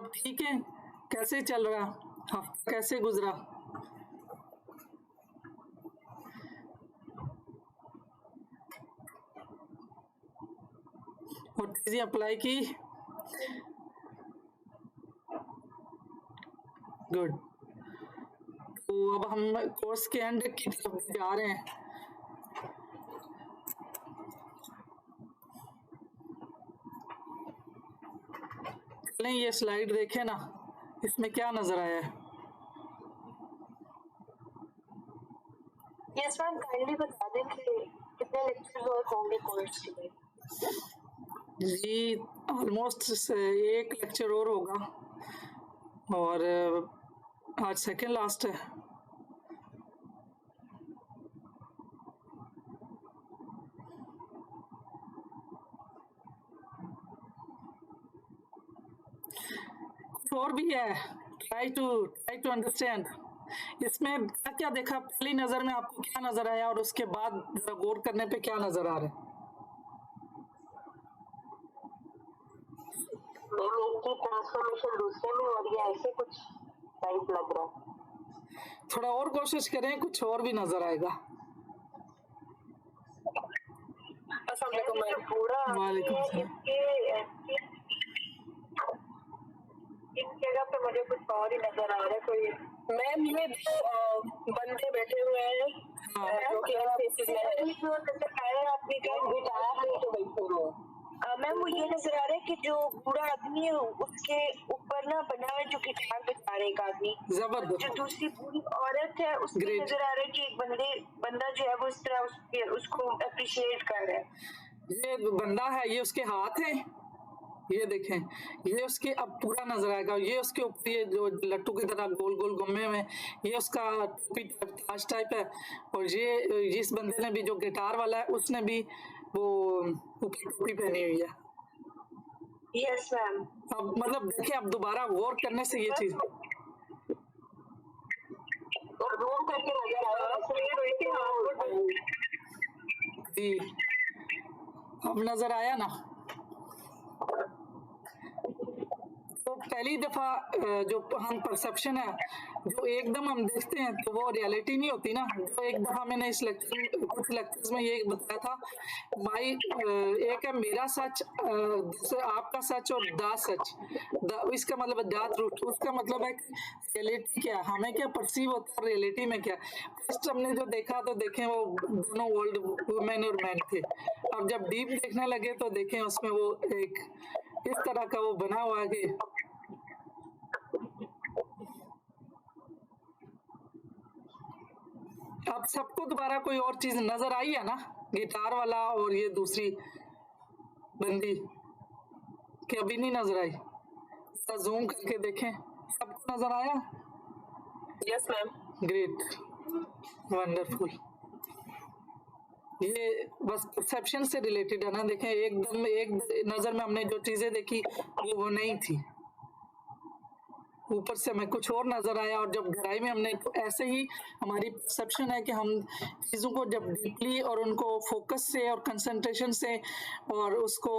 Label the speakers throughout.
Speaker 1: सब ठीक है? कैसे चल रहा हफ्ता, कैसे गुजरा? और चीजें अप्लाई की? गुड। तो अब हम कोर्स के एंड की तरफ जा रहे हैं। चलें, ये स्लाइड देखें ना, इसमें क्या नजर आया है?
Speaker 2: यस मैम, काइंडली बता दें कि कितने लेक्चर्स और होंगे कोर्स के?
Speaker 1: जी ऑलमोस्ट एक लेक्चर और होगा और आज सेकेंड लास्ट है। और भी है, ट्राई टू अंडरस्टैंड। इसमें क्या क्या देखा, पहली नजर में आपको क्या नजर आया और उसके बाद गौर करने पे क्या नजर आ रहा है?
Speaker 2: की ट्रांसफॉर्मेशन दूसरे में हो रही है, ऐसे कुछ टाइप लग रहा है।
Speaker 1: थोड़ा और कोशिश करें, कुछ और भी नजर आएगा।
Speaker 2: पूरा
Speaker 1: वालेकुम सलाम।
Speaker 2: इस जगह पे मुझे कुछ और ही नजर आ रहा है। कोई मैम, ये दो बंदे बैठे हुए हैं जो कि आपने मैम, वो ये नजर आ रहा है कि जो बूढ़ा आदमी है उसके ऊपर ना बना है जो गिटार बजा रहे एक आदमी,
Speaker 1: जबरदस्त।
Speaker 2: जो दूसरी बूढ़ी औरत है उसके नजर आ रहा है कि एक बंदा जो है वो इस तरह उसको अप्रिशिएट कर रहा है।
Speaker 1: ये बंदा है, ये उसके हाथ है, ये देखें, ये उसके अब पूरा नजर आएगा। ये उसके ऊपर ये जो लट्टू की तरह गोल गोल गुम्मे में, ये उसका ताज टाइप है। और ये इस बंदे ने भी, जो गिटार वाला है, उसने भी वो ऊपर टोपी पहनी हुई है।
Speaker 2: Yes ma'am.
Speaker 1: अब मतलब देखिए, अब दोबारा गौर करने से ये चीज
Speaker 2: और गौर करके नजर आया
Speaker 1: जी, अब नजर आया ना। तो पहली दफा जो हम परसेप्शन है, जो एकदम हम देखते हैं तो वो रियलिटी नहीं होती ना। जो एक दफा मैंने इस कुछ लेक्चर्स में ये बताया था, एक है मेरा सच, दूसरा आपका सच और दा सच। इसका मतलब है दा ट्रूथ। उसका मतलब है रियलिटी क्या, हमें क्या परसीव होता है, रियलिटी में क्या। फर्स्ट हमने जो देखा तो देखें वो दोनों वर्ल्ड, वुमेन और मैन थे। अब जब डीप देखने लगे तो देखें उसमें वो एक इस तरह का वो बना हुआ है कि अब सबको दोबारा कोई और चीज नजर आई है ना, गिटार वाला और ये दूसरी बंदी, कि अभी नहीं नजर आई? जूम करके देखें, सबको नजर आया?
Speaker 2: Yes ma'am.
Speaker 1: Great, wonderful. ये बस परसेप्शन से रिलेटेड है ना। देखें, एकदम एक नजर में हमने जो चीजें देखी वो नहीं थी, ऊपर से हमें कुछ और नजर आया। और जब गहराई में हमने, तो ऐसे ही हमारी परसेप्शन है कि हम चीज़ों को जब डीपली और उनको फोकस से और कंसंट्रेशन से और उसको,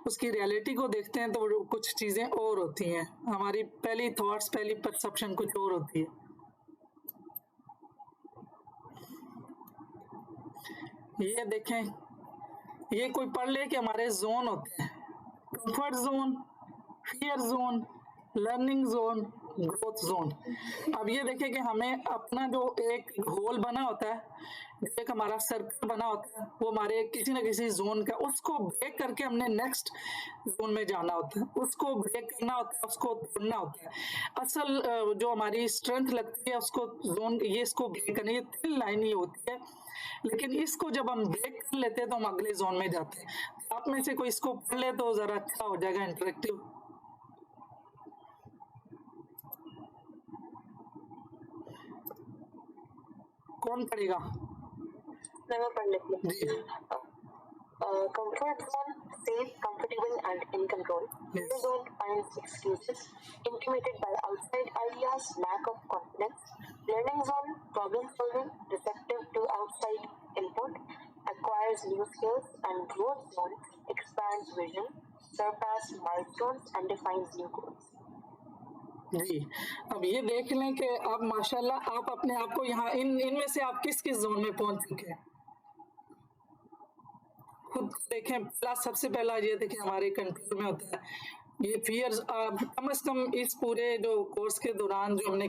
Speaker 1: उसकी रियलिटी को देखते हैं तो कुछ चीज़ें और होती हैं। हमारी पहली थॉट्स, पहली परसेप्शन कुछ और होती है। ये देखें, ये कोई पढ़ ले कि हमारे जोन होते हैं, comfort zone, fear zone, learning zone, growth zone. अब ये देखें कि हमें अपना जो एक होल बना होता है, एक हमारा सर्कल बना होता है, वो हमारे किसी न किसी जोन का, उसको ब्रेक करके हमने नेक्स्ट जोन में जाना होता है, उसको ब्रेक करना होता है, उसको तोड़ना होता है। असल जो हमारी स्ट्रेंथ लगती है उसको जोन, ये इसको ब्रेक करने, ये थिन लाइन ही होती है। लेकिन इसको जब हम ब्रेक कर लेते हैं तो हम अगले जोन में जाते हैं। आप में से कोई इसको पढ़ ले तो जरा अच्छा हो जाएगा, इंटरेक्टिव। कौन पढ़ेगा?
Speaker 2: मैं पढ़ लेती हूँ। Comfort zone, safe, comfortable and in control. Fear zone finds excuses, intimidated by outside ideas, lack of confidence. Learning zone, problem solving, receptive to outside input, acquires new skills. And growth zone expands vision, surpass milestones and defines new goals.
Speaker 1: जी। अब ये देख लें कि अब माशाल्लाह आप अपने आप को यहाँ इनमें से आप किस किस जोन में पहुंच चुके हैं, खुद देखें। प्लस सबसे पहला ये देखें हमारे कंट्रोल में होता है ये फियर्स। कम से कम इस पूरे जो कोर्स के दौरान जो हमने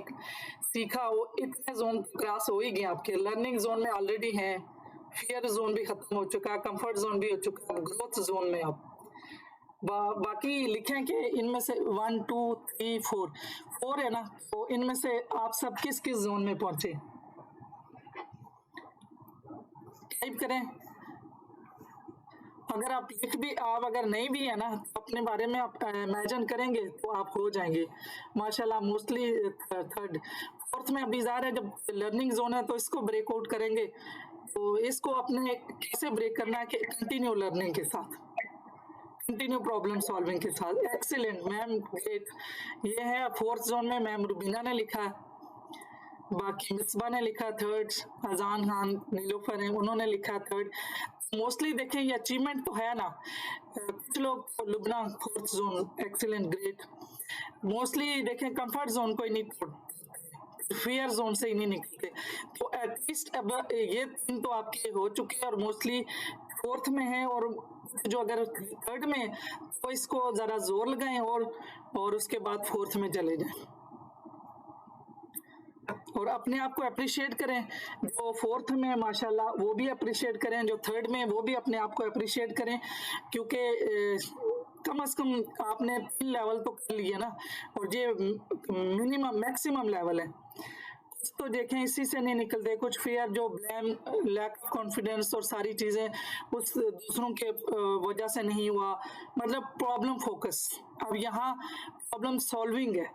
Speaker 1: सीखा वो इतने जोन क्रॉस हो ही गए आपके। लर्निंग जोन में ऑलरेडी हैं, फियर जोन भी खत्म हो चुका है, कंफर्ट जोन भी हो चुका है, ग्रोथ जोन में आप बाकी लिखें कि इनमें से 1 2 3 4 है ना, तो इनमें से आप सब किस किस जोन में पहुंचे, टाइप करें। अगर आप लिख भी आप अगर नहीं भी है ना तो अपने बारे में आप इमेजिन करेंगे तो आप हो जाएंगे माशाल्लाह। मोस्टली थर्ड फोर्थ में अभी ज़ाहिर है जब लर्निंग जोन है तो इसको ब्रेक आउट करेंगे। तो इसको अपने कैसे ब्रेक करना है कि कंटिन्यू लर्निंग के साथ, कंटिन्यू प्रॉब्लम सॉल्विंग के साथ। Excellent ma'am, great. ये है फोर्थ जोन में मैम रुबीना ने लिखा है, बाकी मिसबा ने लिखा थर्ड, अजान खान नीलोफर हैं उन्होंने लिखा थर्ड। मोस्टली देखें ये अचीवमेंट तो है ना, कुछ लोग Lubna fourth zone, excellent, great. Mostly देखें कंफर्ट जोन को ही नहीं तोड़ते, फियर जोन से ही नहीं निकलते। तो एटलीस्ट अब ये 3 तो आपके हो चुके हैं और मोस्टली फोर्थ में है, और जो अगर थर्ड में तो इसको जरा जोर लगाएं और उसके बाद फोर्थ में चले जाएं और अपने आप को अप्रिशिएट करें। जो फोर्थ में माशाल्लाह वो भी अप्रिशिएट करें, जो थर्ड में वो भी अपने आप को अप्रिशिएट करें, क्योंकि कम से कम आपने 3 लेवल तो कर लिए ना, और ये मिनिमम मैक्सिमम लेवल है। तो देखें इसी से नहीं निकलते, कुछ फियर जो ब्लेम, लैक ऑफ कॉन्फिडेंस और सारी चीज़ें उस दूसरों के वजह से नहीं हुआ, मतलब प्रॉब्लम फोकस। अब यहाँ प्रॉब्लम सॉल्विंग है,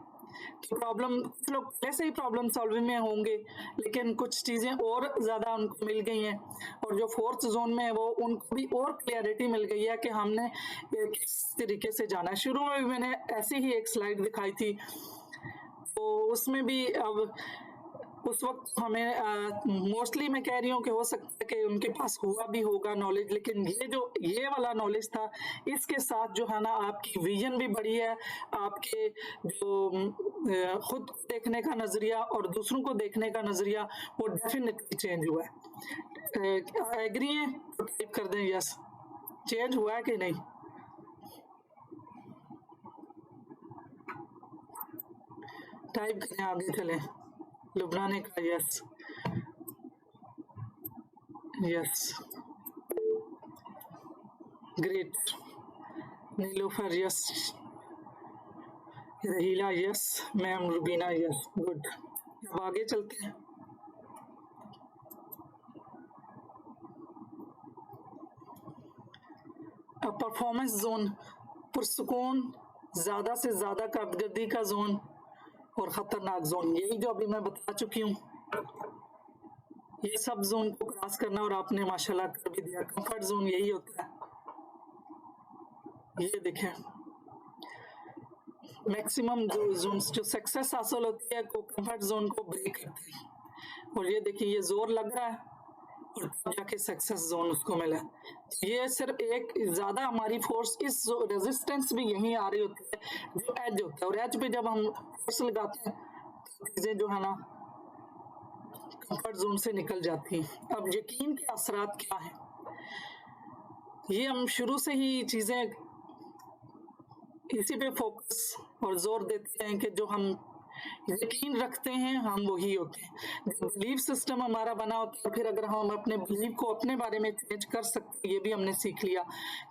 Speaker 1: तो प्रॉब्लम कुछ लोग पहले से ही प्रॉब्लम सॉल्विंग में होंगे लेकिन कुछ चीज़ें और ज़्यादा उनको मिल गई हैं, और जो फोर्थ जोन में है वो उनको भी और क्लियरिटी मिल गई है कि हमने किस तरीके से जाना है। शुरू में भी मैंने ऐसी ही एक स्लाइड दिखाई थी, तो उसमें भी अब उस वक्त हमें मोस्टली मैं कह रही हूँ कि हो सकता है कि उनके पास हुआ भी होगा नॉलेज, लेकिन ये वाला नॉलेज था, इसके साथ जो है ना आपकी विजन भी बढ़ी है, आपके जो खुद देखने का नज़रिया और दूसरों को देखने का नज़रिया वो डेफिनेटली चेंज हुआ है। एग्री है तो टाइप कर दें यस। चेंज हुआ है कि नहीं? टाइप करें, आगे चलें। लुबना ने कहा yes, yes, great. Nilofar yes, Rahila yes, ma'am Rubina yes, good. अब आगे चलते हैं। अब परफॉर्मेंस जोन, पुरसुकून, ज़्यादा से ज़्यादा कारकर्दगी का जोन और ख़तरनाक जोन, यही जो अभी मैं बता चुकी हूँ। ये सब जोन को क्रॉस करना और आपने माशाल्लाह कर भी दिया। कंफर्ट जोन यही होता है, ये देखें मैक्सिमम जो जोन जो सक्सेस हासिल होती है को कंफर्ट जोन को ब्रेक करते हैं, और ये देखिए ये जोर लग रहा है और जाके सक्सेस जोन उसको मिला। ये सिर्फ एक ज़्यादा हमारी फोर्स, इस रेजिस्टेंस भी यहीं आ रही होती है जो एज होता है, और एज पे जब हम फोर्स लगाते हैं चीज़ें जो है ना कंफर्ट जोन से निकल जाती हैं। अब यकीन के असरात क्या हैं, ये हम शुरू से ही चीज़ें इसी पे फोकस और जोर देते हैं कि जो हम यकीन रखते हैं हम वही होते हैं। जो बिलीफ सिस्टम हमारा बना होता है, फिर अगर हम अपने बिलीफ को अपने बारे में चेंज कर सकते हैं, ये भी हमने सीख लिया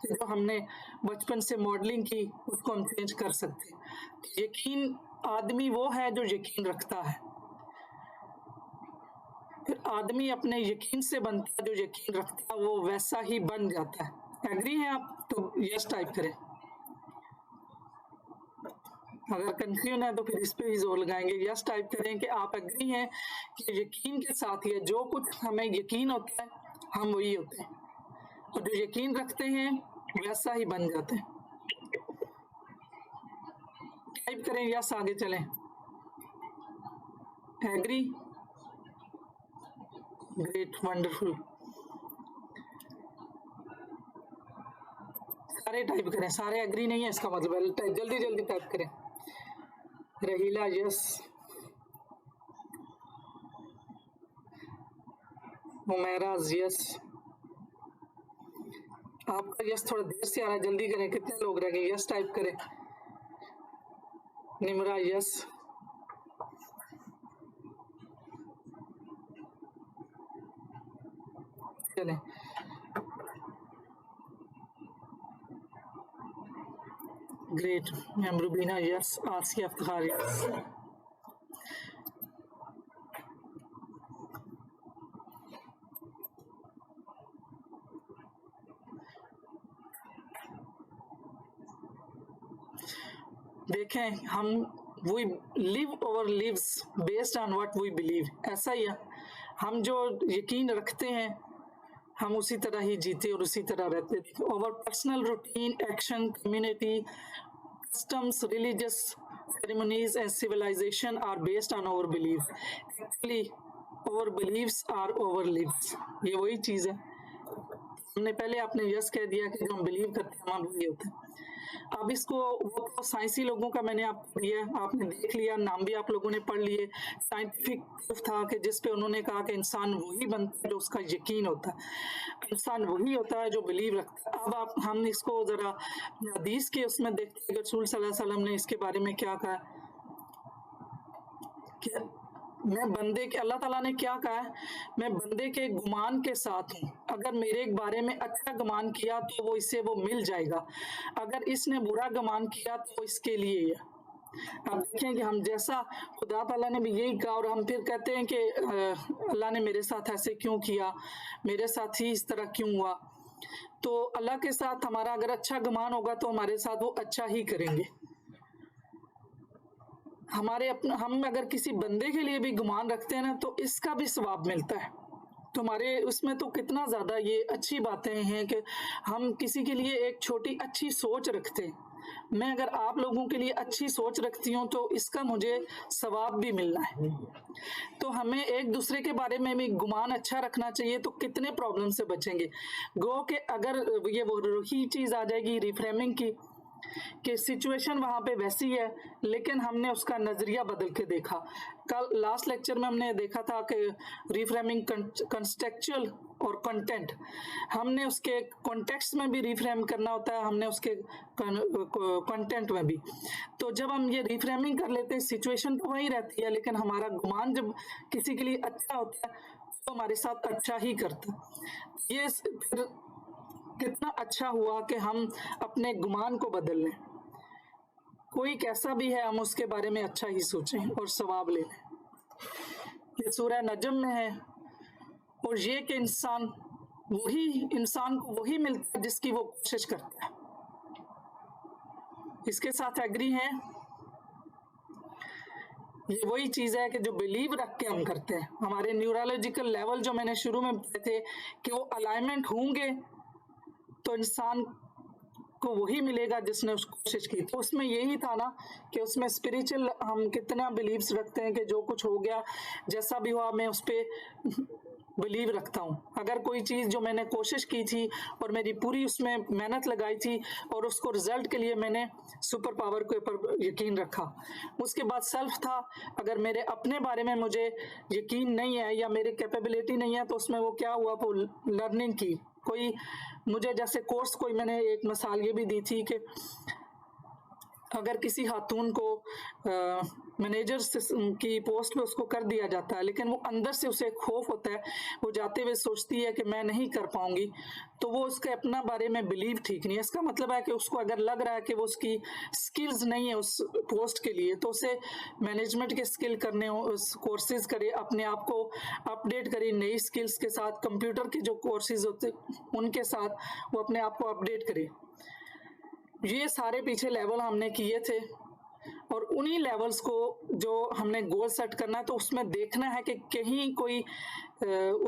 Speaker 1: कि जो हमने बचपन से मॉडलिंग की उसको हम चेंज कर सकते हैं। यकीन आदमी वो है जो यकीन रखता है, फिर आदमी अपने यकीन से बनता है, जो यकीन रखता है वो वैसा ही बन जाता है। एग्री हैं आप तो यस टाइप करें, अगर कंफ्यूजन है तो फिर इस पे ही जोर लगाएंगे। यस टाइप करें कि आप एग्री हैं कि यकीन के साथ ही जो कुछ हमें यकीन होता है हम वही होते हैं, और जो यकीन रखते हैं वैसा ही बन जाते हैं। टाइप करें यस, आगे चलें। Agree, great, wonderful. सारे टाइप करें, सारे एग्री नहीं है इसका मतलब, जल्दी जल्दी टाइप करें। रहीला यस, उमेराज यस। आपका यस थोड़ा देर से आ रहा है, जल्दी करें। कितने लोग रह गए? यस टाइप करें। निमरा यस, चलें। Great ma'am. Rubina yes, Asiya Aftar yes. देखें, हम we live over lives based on what we believe. ऐसा ही है, हम जो यकीन रखते हैं हम उसी तरह ही जीते और उसी तरह रहते। Over personal routine, action, community, customs, religious ceremonies and civilization are based on our beliefs. Actually, our beliefs are our lives. ये वही चीज है। हमने पहले आपने यस कह दिया कि जो हम बिलीव करते हैं हम वही होते हैं। अब इसको वो तो साइंसी लोगों का मैंने आपको दिया, आपने देख लिया, नाम भी आप लोगों ने पढ़ लिए। साइंटिफिक प्रूफ था कि जिस पे उन्होंने कहा कि इंसान वही बनता है जो उसका यकीन होता है, इंसान वही होता है जो बिलीव रखता है। अब आप हम इसको जरा हदीस के उसमें देखते हैं, रसूल सल्लल्लाहु अलैहि वसल्लम ने इसके बारे में क्या कहा कि मैं बंदे के, अल्लाह ताला ने क्या कहा है, मैं बंदे के गुमान के साथ हूँ। अगर मेरे बारे में अच्छा गुमान किया तो वो इससे वो मिल जाएगा, अगर इसने बुरा गुमान किया तो इसके लिए है। अब देखें कि हम जैसा खुदा ताला ने भी यही कहा और हम फिर कहते हैं कि अल्लाह ने मेरे साथ ऐसे क्यों किया, मेरे साथ ही इस तरह क्यों हुआ। तो अल्लाह के साथ हमारा अगर अच्छा गुमान होगा तो हमारे साथ वो अच्छा ही करेंगे। हमारे अपना हम अगर किसी बंदे के लिए भी गुमान रखते हैं ना तो इसका भी सवाब मिलता है। तो हमारे उसमें तो कितना ज्यादा ये अच्छी बातें हैं कि हम किसी के लिए एक छोटी अच्छी सोच रखते हैं। मैं अगर आप लोगों के लिए अच्छी सोच रखती हूँ तो इसका मुझे सवाब भी मिलना है। तो हमें एक दूसरे के बारे में भी गुमान अच्छा रखना चाहिए, तो कितने प्रॉब्लम से बचेंगे। गो के अगर ये वो ही चीज आ जाएगी रिफ्रेमिंग की कि सिचुएशन वहां पे वैसी है लेकिन हमने उसका नजरिया बदल के देखा। कल लास्ट लेक्चर में हमने देखा था कि रिफ्रेमिंग कंटेक्चुअल और कंटेंट, हमने उसके कॉन्टेक्स्ट में भी रिफ्रेम करना होता है, हमने उसके कंटेंट में भी। तो जब हम ये रिफ्रेमिंग कर लेते हैं सिचुएशन तो वही रहती है लेकिन हमारा गुमान जब किसी के लिए अच्छा होता है तो हमारे साथ अच्छा ही करता है। ये फिर कितना अच्छा हुआ कि हम अपने गुमान को बदल लें। कोई कैसा भी है हम उसके बारे में अच्छा ही सोचें और सवाब ले लें। ये सूरह नजम में है। और ये कि इंसान को वही मिलता है जिसकी वो कोशिश करता है। इसके साथ एग्री हैं? ये वही चीज है कि जो बिलीव रख के हम करते हैं। हमारे न्यूरोलॉजिकल लेवल जो मैंने शुरू में बताए थे कि वो अलाइनमेंट होंगे तो इंसान को वही मिलेगा जिसने उस कोशिश की। तो उसमें यही था ना कि उसमें स्पिरिचुअल हम कितना बिलीव्स रखते हैं कि जो कुछ हो गया जैसा भी हुआ मैं उस पर बिलीव रखता हूँ। अगर कोई चीज़ जो मैंने कोशिश की थी और मेरी पूरी उसमें मेहनत लगाई थी और उसको रिजल्ट के लिए मैंने सुपर पावर के ऊपर यकीन रखा। उसके बाद सेल्फ था, अगर मेरे अपने बारे में मुझे यकीन नहीं है या मेरी कैपेबिलिटी नहीं है तो उसमें वो क्या हुआ, वो लर्निंग की। कोई मुझे जैसे कोर्स, कोई मैंने एक मिसाल ये भी दी थी कि अगर किसी खातून को मैनेजर की पोस्ट पे उसको कर दिया जाता है लेकिन वो अंदर से उसे खौफ होता है, वो जाते हुए सोचती है कि मैं नहीं कर पाऊंगी, तो वो उसके अपना बारे में बिलीव ठीक नहीं है। इसका मतलब है कि उसको अगर लग रहा है कि वो उसकी स्किल्स नहीं है उस पोस्ट के लिए तो उसे मैनेजमेंट के स्किल करने हो, उस कोर्सेज करे, अपने आप को अपडेट करे नई स्किल्स के साथ, कंप्यूटर के जो कोर्सेज होते उनके साथ वो अपने आप को अपडेट करे। ये सारे पीछे लेवल हमने किए थे और उन्हीं लेवल्स को जो हमने गोल सेट करना है तो उसमें देखना है कि कहीं कोई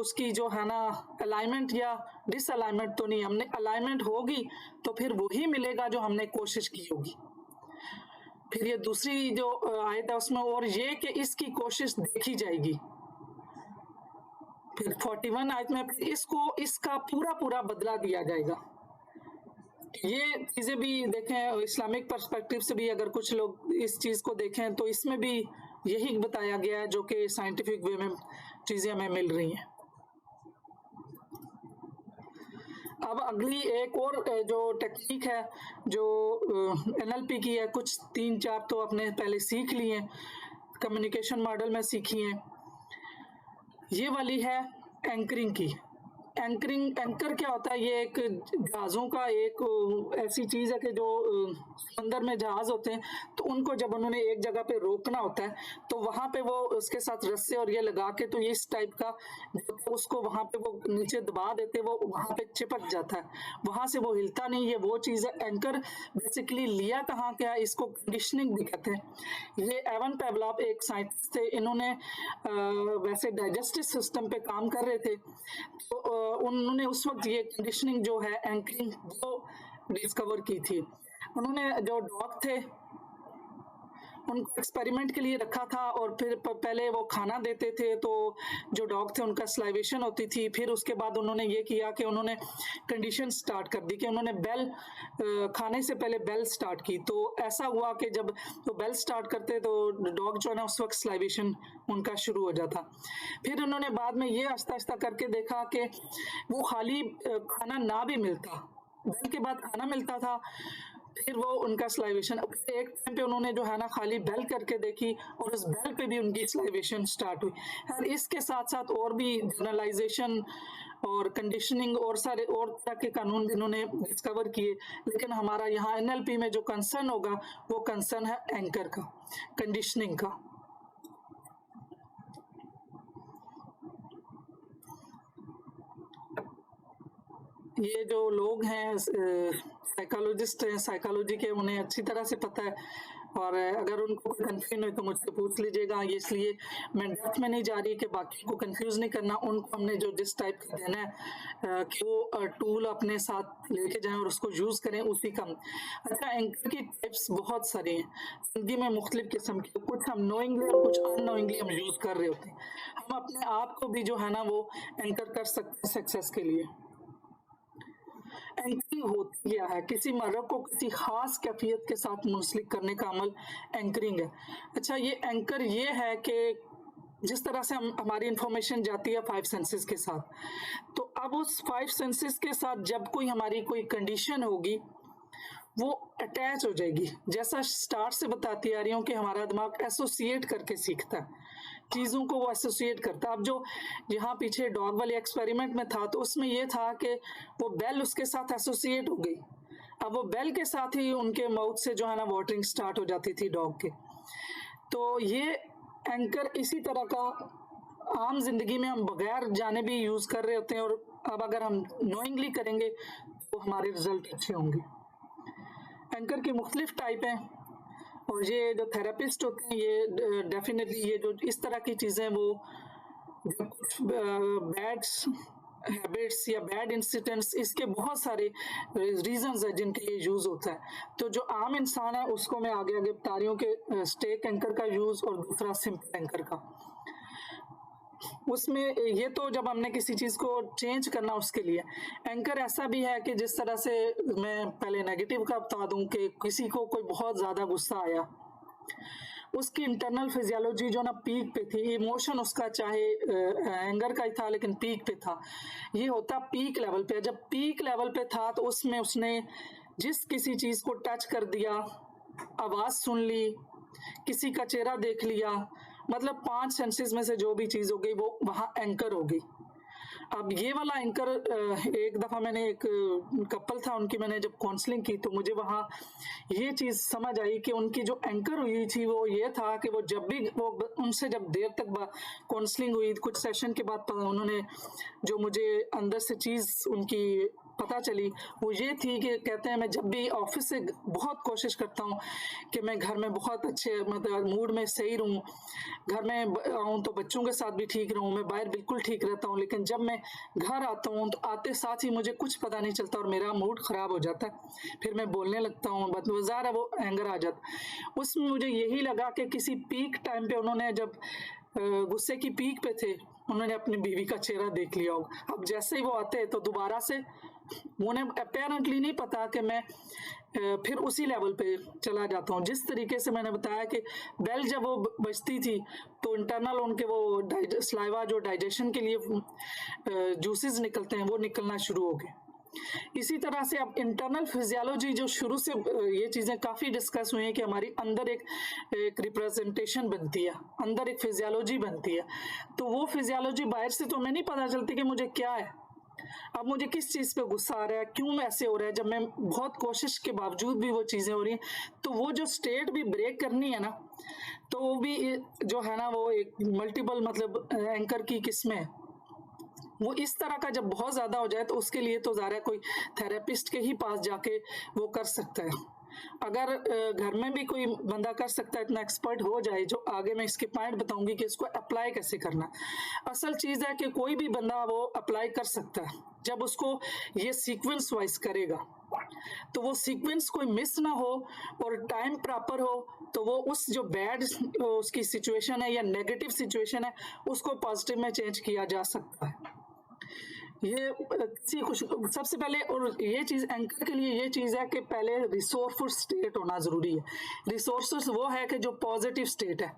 Speaker 1: उसकी जो है ना अलाइनमेंट या डिसअलाइनमेंट तो नहीं। हमने अलाइनमेंट होगी तो फिर वही मिलेगा जो हमने कोशिश की होगी। फिर ये दूसरी जो आयत है उसमें और ये कि इसकी कोशिश देखी जाएगी। फिर 41 आयत में इसको इसका पूरा पूरा बदला दिया जाएगा। ये चीज़ें भी देखें इस्लामिक पर्सपेक्टिव से भी, अगर कुछ लोग इस चीज़ को देखें तो इसमें भी यही बताया गया है जो कि साइंटिफिक वे में चीज़ें हमें मिल रही हैं। अब अगली एक और जो टेक्निक है जो NLP की है, कुछ 3-4 तो आपने पहले सीख ली हैं, कम्युनिकेशन मॉडल में सीखी हैं। ये वाली है एंकरिंग की। एंकर क्या होता है? ये एक जहाज़ों का एक ऐसी चीज़ है कि जो समंदर में जहाज़ होते हैं तो उनको जब उन्होंने एक जगह पे रोकना होता है तो वहाँ पे वो उसके साथ रस्से और ये लगा के, तो ये इस टाइप का उसको वहाँ पे वो नीचे दबा देते, वो वहाँ पे चिपक जाता है, वहाँ से वो हिलता नहीं। ये वो चीज़ है एंकर। बेसिकली लिया कहाँ क्या है, इसको कंडीशनिंग भी कहते हैं। ये एवन पेवलॉव एक साइंटिस्ट थे, इन्होंने वैसे डाइजेस्टिव सिस्टम पे काम कर रहे थे, तो उन्होंने उस वक्त ये कंडीशनिंग जो है एंकरिंग वो डिस्कवर की थी। उन्होंने जो डॉग थे उनको एक्सपेरिमेंट के लिए रखा था और फिर पहले वो खाना देते थे, तो जो डॉग थे उनका स्लाइवेशन होती थी। फिर उसके बाद उन्होंने ये किया कि उन्होंने कंडीशन स्टार्ट कर दी कि उन्होंने बेल खाने से पहले बेल स्टार्ट की। तो ऐसा हुआ कि जब वो बेल स्टार्ट करते तो डॉग जो है ना उस वक्त स्लाइवेशन उनका शुरू हो जाता। फिर उन्होंने बाद में ये आस्ता आस्ता करके देखा कि वो खाली खाना ना भी मिलता, बेल के बाद खाना मिलता था, फिर वो उनका स्लाइवेशन। एक टाइम पे उन्होंने जो है ना खाली बेल करके देखी और उस बेल पे भी उनकी स्लाइवेशन स्टार्ट हुई। और इसके साथ साथ और भी जनरलाइजेशन और कंडीशनिंग और सारे और तरह के कानून भी इन्होंने डिस्कवर किए। लेकिन हमारा यहाँ NLP में जो कंसर्न होगा वो कंसर्न है एंकर का, कंडीशनिंग का। ये जो लोग हैं साइकोलॉजिस्ट हैं, साइकोलॉजी के, उन्हें अच्छी तरह से पता है, और अगर उनको कंफ्यूजन हो तो मुझसे पूछ लीजिएगा। इसलिए मैं डेप्थ में नहीं जा रही कि बाकी को कंफ्यूज नहीं करना। उनको हमने जो जिस टाइप का देना है कि वो टूल अपने साथ लेके जाएं और उसको यूज़ करें, उसी का। अच्छा, एंकर की टाइप्स बहुत सारी हैं जिंदगी में, मुख्तलिफ किस्म की। कुछ हम नोइंगली और कुछ अननोइंगली हम यूज़ कर रहे होते हैं। हम अपने आप को भी जो है ना वो एंकर कर सकते हैं सक्सेस के लिए। एंकरिंग होती क्या है? किसी मर्द को किसी खास कैफियत के साथ मुंसलिक करने का अमल एंकरिंग है। अच्छा, ये एंकर ये है कि जिस तरह से हमारी इंफॉर्मेशन जाती है 5 सेंसेस के साथ, तो अब उस 5 सेंसेस के साथ जब कोई हमारी कोई कंडीशन होगी वो अटैच हो जाएगी। जैसा स्टार्ट से बताती आ रही हूँ कि हमारा दिमाग एसोसिएट करके सीखता है, चीज़ों को वो एसोसिएट करता है। अब जो यहाँ पीछे डॉग वाले एक्सपेरिमेंट में था तो उसमें ये था कि वो बेल उसके साथ एसोसिएट हो गई। अब वो बेल के साथ ही उनके माउथ से जो है ना वाटरिंग स्टार्ट हो जाती थी डॉग के। तो ये एंकर इसी तरह का आम जिंदगी में हम बगैर जाने भी यूज़ कर रहे होते हैं, और अब अगर हम नोइंगली करेंगे तो हमारे रिजल्ट अच्छे होंगे। एंकर की मुख्तलिफ टाइप हैं, और ये जो थेरेपिस्ट होते हैं ये डेफिनेटली ये जो इस तरह की चीज़ें, वो जो कुछ बैड हैबिट्स या बैड इंसिडेंट्स, इसके बहुत सारे रीजंस हैं जिनके लिए यूज़ होता है। तो जो आम इंसान है उसको मैं आगे आगे बता रही हूँ कि स्टेक एंकर का यूज़ और दूसरा सिंपल एंकर का। उसमें ये तो जब हमने किसी चीज़ को चेंज करना उसके लिए। एंकर ऐसा भी है कि जिस तरह से मैं पहले नेगेटिव का बता दूं कि किसी को कोई बहुत ज़्यादा गुस्सा आया, उसकी इंटरनल फिजियोलॉजी जो ना पीक पे थी, इमोशन उसका चाहे एंगर का ही था लेकिन पीक पे था। ये होता पीक लेवल पे। जब पीक लेवल पे था तो उसमें उसने जिस किसी चीज़ को टच कर दिया, आवाज़ सुन ली, किसी का चेहरा देख लिया, मतलब 5 सेंसेस में से जो भी चीज़ हो गई वो वहाँ एंकर हो गई। अब ये वाला एंकर, एक दफ़ा मैंने एक कपल था, उनकी मैंने जब काउंसलिंग की तो मुझे वहाँ ये चीज़ समझ आई कि उनकी जो एंकर हुई थी वो ये था कि वो जब भी वो उनसे जब देर तक काउंसलिंग हुई, कुछ सेशन के बाद उन्होंने जो मुझे अंदर से चीज़ उनकी पता चली वो ये थी कि कहते हैं मैं जब भी ऑफिस से बहुत कोशिश करता हूँ कि मैं घर में बहुत अच्छे मतलब मूड में सही रहूँ, घर में आऊँ तो बच्चों के साथ भी ठीक रहूँ, मैं बाहर बिल्कुल ठीक रहता हूँ, लेकिन जब मैं घर आता हूँ तो आते साथ ही मुझे कुछ पता नहीं चलता और मेरा मूड ख़राब हो जाता है, फिर मैं बोलने लगता हूँ, ज़ाहिर है वो एंगर आ जाता। उसमें मुझे यही लगा कि किसी पीक टाइम पे उन्होंने जब गुस्से की पीक पे थे, उन्होंने अपनी बीवी का चेहरा देख लिया होगा। अब जैसे ही वो आते तो दोबारा से उन्हें अपेरेंटली नहीं पता कि मैं फिर उसी लेवल पे चला जाता हूँ। जिस तरीके से मैंने बताया कि बेल जब वो बजती थी तो इंटरनल उनके वो स्लाइवा जो डाइजेशन के लिए जूसेस निकलते हैं वो निकलना शुरू हो गए। इसी तरह से अब इंटरनल फिजियोलॉजी जो शुरू से ये चीज़ें काफ़ी डिस्कस हुई हैं कि हमारी अंदर एक रिप्रेजेंटेशन बनती है, अंदर एक फिजियोलॉजी बनती है। तो वो फिजियोलॉजी बाहर से तो हमें नहीं पता चलती कि मुझे क्या है, अब मुझे किस चीज़ पे गुस्सा आ रहा है, क्यों ऐसे हो रहा है, जब मैं बहुत कोशिश के बावजूद भी वो चीज़ें हो रही हैं। तो वो जो स्टेट भी ब्रेक करनी है ना, तो वो भी जो है ना वो एक मल्टीपल मतलब एंकर की किस्में है। वो इस तरह का जब बहुत ज़्यादा हो जाए तो उसके लिए तो ज़्यादा कोई थेरेपिस्ट के ही पास जाके वो कर सकता है। अगर घर में भी कोई बंदा कर सकता है, इतना एक्सपर्ट हो जाए, जो आगे मैं इसके पॉइंट बताऊंगी कि इसको अप्लाई कैसे करना। असल चीज़ है कि कोई भी बंदा वो अप्लाई कर सकता है जब उसको ये सीक्वेंस वाइज करेगा, तो वो सीक्वेंस कोई मिस ना हो और टाइम प्रॉपर हो, तो वो उस जो बैड उसकी सिचुएशन है या नेगेटिव सिचुएशन है उसको पॉजिटिव में चेंज किया जा सकता है। ये किसी कुछ सबसे पहले, और ये चीज़ एंकर के लिए ये चीज़ है कि पहले रिसोर्सफुल स्टेट होना ज़रूरी है। रिसोर्सेस वो है कि जो पॉजिटिव स्टेट है,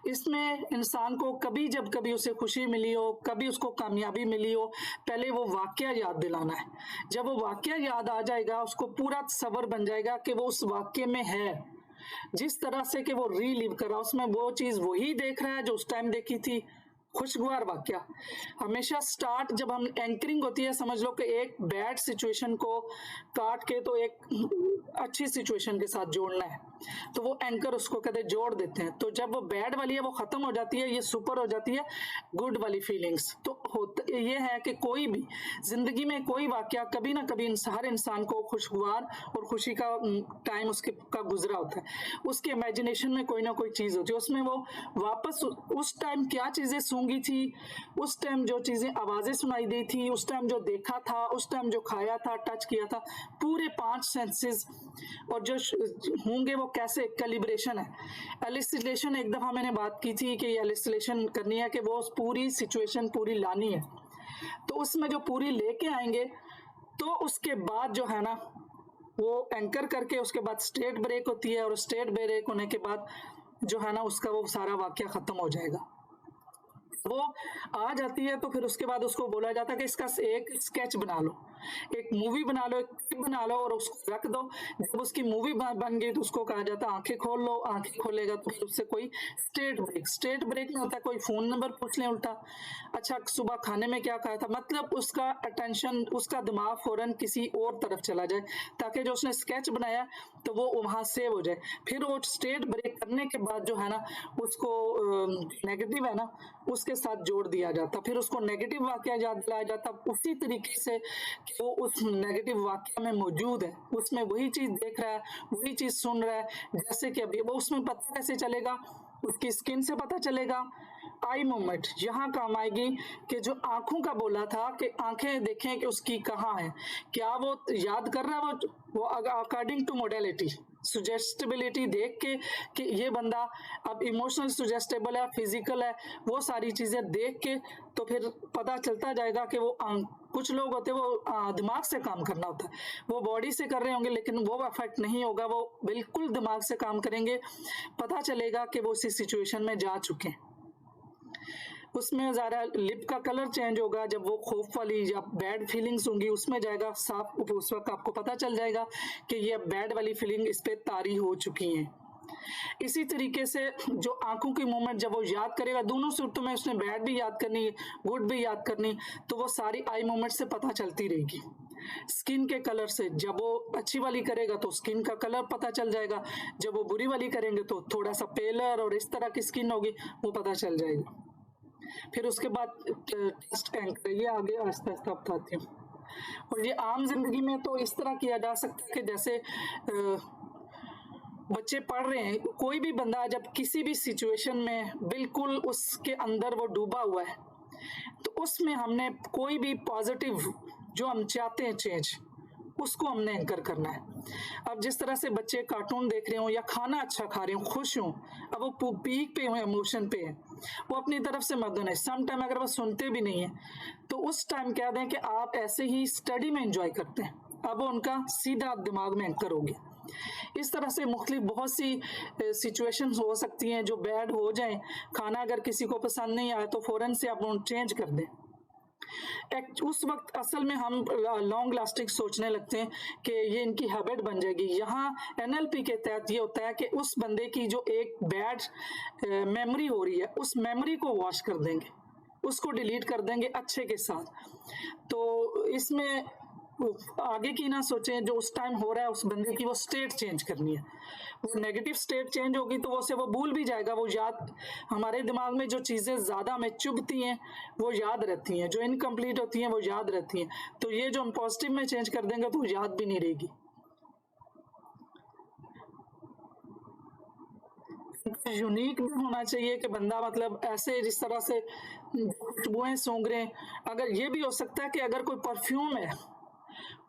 Speaker 1: इसमें इंसान को कभी जब कभी उसे खुशी मिली हो, कभी उसको कामयाबी मिली हो, पहले वो वाकया याद दिलाना है। जब वो वाकया याद आ जाएगा उसको पूरा तसव्वुर बन जाएगा कि वो उस वाक्य में है, जिस तरह से कि वो रीलिव कर रहा, उसमें वो चीज़ वही देख रहा है जो उस टाइम देखी थी। खुशगवार वाक्या हमेशा स्टार्ट जब हम एंकरिंग होती है, समझ लो कि एक बैड सिचुएशन को काट के तो एक अच्छी सिचुएशन के साथ जोड़ना है, तो वो एंकर उसको कहते जोड़ देते हैं। तो जब वो बैड वाली है वो खत्म हो जाती है, ये सुपर हो जाती है गुड वाली फीलिंग्स। तो ये है कि कोई भी जिंदगी में कोई वाक्या कभी ना कभी हर इंसान को खुशगवार और खुशी का टाइम उसके का गुजरा होता है। उसके इमेजिनेशन में कोई ना कोई चीज होती है, उसमें वो वापस उस टाइम क्या चीजें सूंघी थी, उस टाइम जो चीजें आवाजें सुनाई दी थी, उस टाइम जो देखा था, उस टाइम जो खाया था, टच किया था, पूरे 5 सेंसेस और जो होंगे वो कैसे कैलिब्रेशन है। एलिसिलेशन एक दफा मैंने बात की थी कि एलिसिलेशन करनी है कि वो पूरी सिचुएशन पूरी लानी है, तो उसमें जो पूरी लेके आएंगे तो उसके बाद जो है ना वो एंकर करके उसके बाद स्टेट ब्रेक होती है, और स्टेट ब्रेक होने के बाद जो है ना उसका वो सारा वाक्य खत्म हो जाएगा। वो आ जाती है तो फिर उसके बाद उसको बोला जाता है कि इसका एक स्केच बना लो, एक मूवी बना लो, एक क्लिप बना लो और उसको रख दो। जब उसकी मूवी बन गई तो उसको कहा जाता है आंखें खोल लो, आंखें खोलेगा तो फिर उससे कोई स्टेट ब्रेक नहीं होता, कोई फोन नंबर पूछ ले उल्टा, अच्छा सुबह खाने में क्या खाया था, मतलब उसका अटेंशन, उसका दिमाग फौरन किसी और तरफ चला जाए ताकि जो उसने स्केच बनाया तो वो वहां सेव हो जाए। फिर वो स्टेट ब्रेक करने के बाद जो है ना उसको नेगेटिव है ना उसके साथ जोड़ दिया जाता, फिर उसको नेगेटिव वाक्य याद दिलाया जाता उसी तरीके से कि वो उस नेगेटिव वाक्य में मौजूद है, उसमें वही चीज देख रहा है, वही चीज सुन रहा है। जैसे कि अभी वो उसमें पता कैसे चलेगा, उसकी स्किन से पता चलेगा। आई मूवमेंट यहाँ काम आएगी कि जो आंखों का बोला था कि आंखें देखें कि उसकी कहाँ है, क्या वो याद कर रहा है, वो अकॉर्डिंग टू मोडेलिटी सुजेस्टेबिलिटी देख के कि ये बंदा अब इमोशनल सुजेस्टेबल है, फिजिकल है, वो सारी चीजें देख के तो फिर पता चलता जाएगा कि वो कुछ लोग होते हैं वो दिमाग से काम करना होता है, वो बॉडी से कर रहे होंगे लेकिन वो इफेक्ट नहीं होगा, वो बिल्कुल दिमाग से काम करेंगे, पता चलेगा कि वो इसी सिचुएशन में जा चुके हैं। उसमें ज़्यादा लिप का कलर चेंज होगा, जब वो खौफ वाली या बैड फीलिंग्स होंगी उसमें जाएगा साफ, उस वक्त आपको पता चल जाएगा कि ये बैड वाली फीलिंग इस पे तारी हो चुकी है। इसी तरीके से जो आंखों की मूवमेंट जब वो याद करेगा, दोनों सूरतों में उसने बैड भी याद करनी, गुड भी याद करनी, तो वो सारी आई मूवमेंट से पता चलती रहेगी। स्किन के कलर से जब वो अच्छी वाली करेगा तो स्किन का कलर पता चल जाएगा, जब वो बुरी वाली करेंगे तो थोड़ा सा पेलर और इस तरह की स्किन होगी वो पता चल जाएगा। फिर उसके बाद टेस्ट एंकर, ये आगे आस्ते आस्ते बताती हूँ। और ये आम जिंदगी में तो इस तरह किया जा सकता है कि जैसे बच्चे पढ़ रहे हैं, कोई भी बंदा जब किसी भी सिचुएशन में बिल्कुल उसके अंदर वो डूबा हुआ है तो उसमें हमने कोई भी पॉजिटिव जो हम चाहते हैं चेंज उसको हमने एंकर करना है। अब जिस तरह से बच्चे कार्टून देख रहे हो या खाना अच्छा खा रहे हो, खुश हो, अब वो पीक पे हो, इमोशन पे है, वो अपनी तरफ से मत देना। सम टाइम अगर वो सुनते भी नहीं है तो उस टाइम कह दें कि आप ऐसे ही स्टडी में एंजॉय करते हैं, अब वो उनका सीधा दिमाग में एंकर हो गया। इस तरह से मुख्तलिफ बहुत सी सिचुएशंस हो सकती हैं जो बैड हो जाएं। खाना अगर किसी को पसंद नहीं आए तो फौरन से आप उन चेंज कर दें। उस वक्त असल में हम लॉन्ग लास्टिंग सोचने लगते हैं कि ये इनकी हैबिट बन जाएगी। यहाँ NLP के तहत ये होता है कि उस बंदे की जो एक बैड मेमोरी हो रही है, उस मेमोरी को वॉश कर देंगे, उसको डिलीट कर देंगे अच्छे के साथ। तो इसमें आगे की ना सोचें, जो उस टाइम हो रहा है उस बंदे की वो स्टेट चेंज करनी है। वो नेगेटिव स्टेट चेंज होगी तो वो से वो भूल भी जाएगा। वो याद, हमारे दिमाग में जो चीज़ें ज़्यादा हमें चुभती हैं वो याद रहती हैं, जो इनकम्प्लीट होती हैं वो याद रहती हैं। तो ये जो हम पॉजिटिव में चेंज कर देंगे तो वो याद भी नहीं रहेगी। यूनिक भी होना चाहिए कि बंदा मतलब ऐसे जिस तरह से खुशबुएं सूंघ रहे हैं। अगर ये भी हो सकता है कि अगर कोई परफ्यूम है,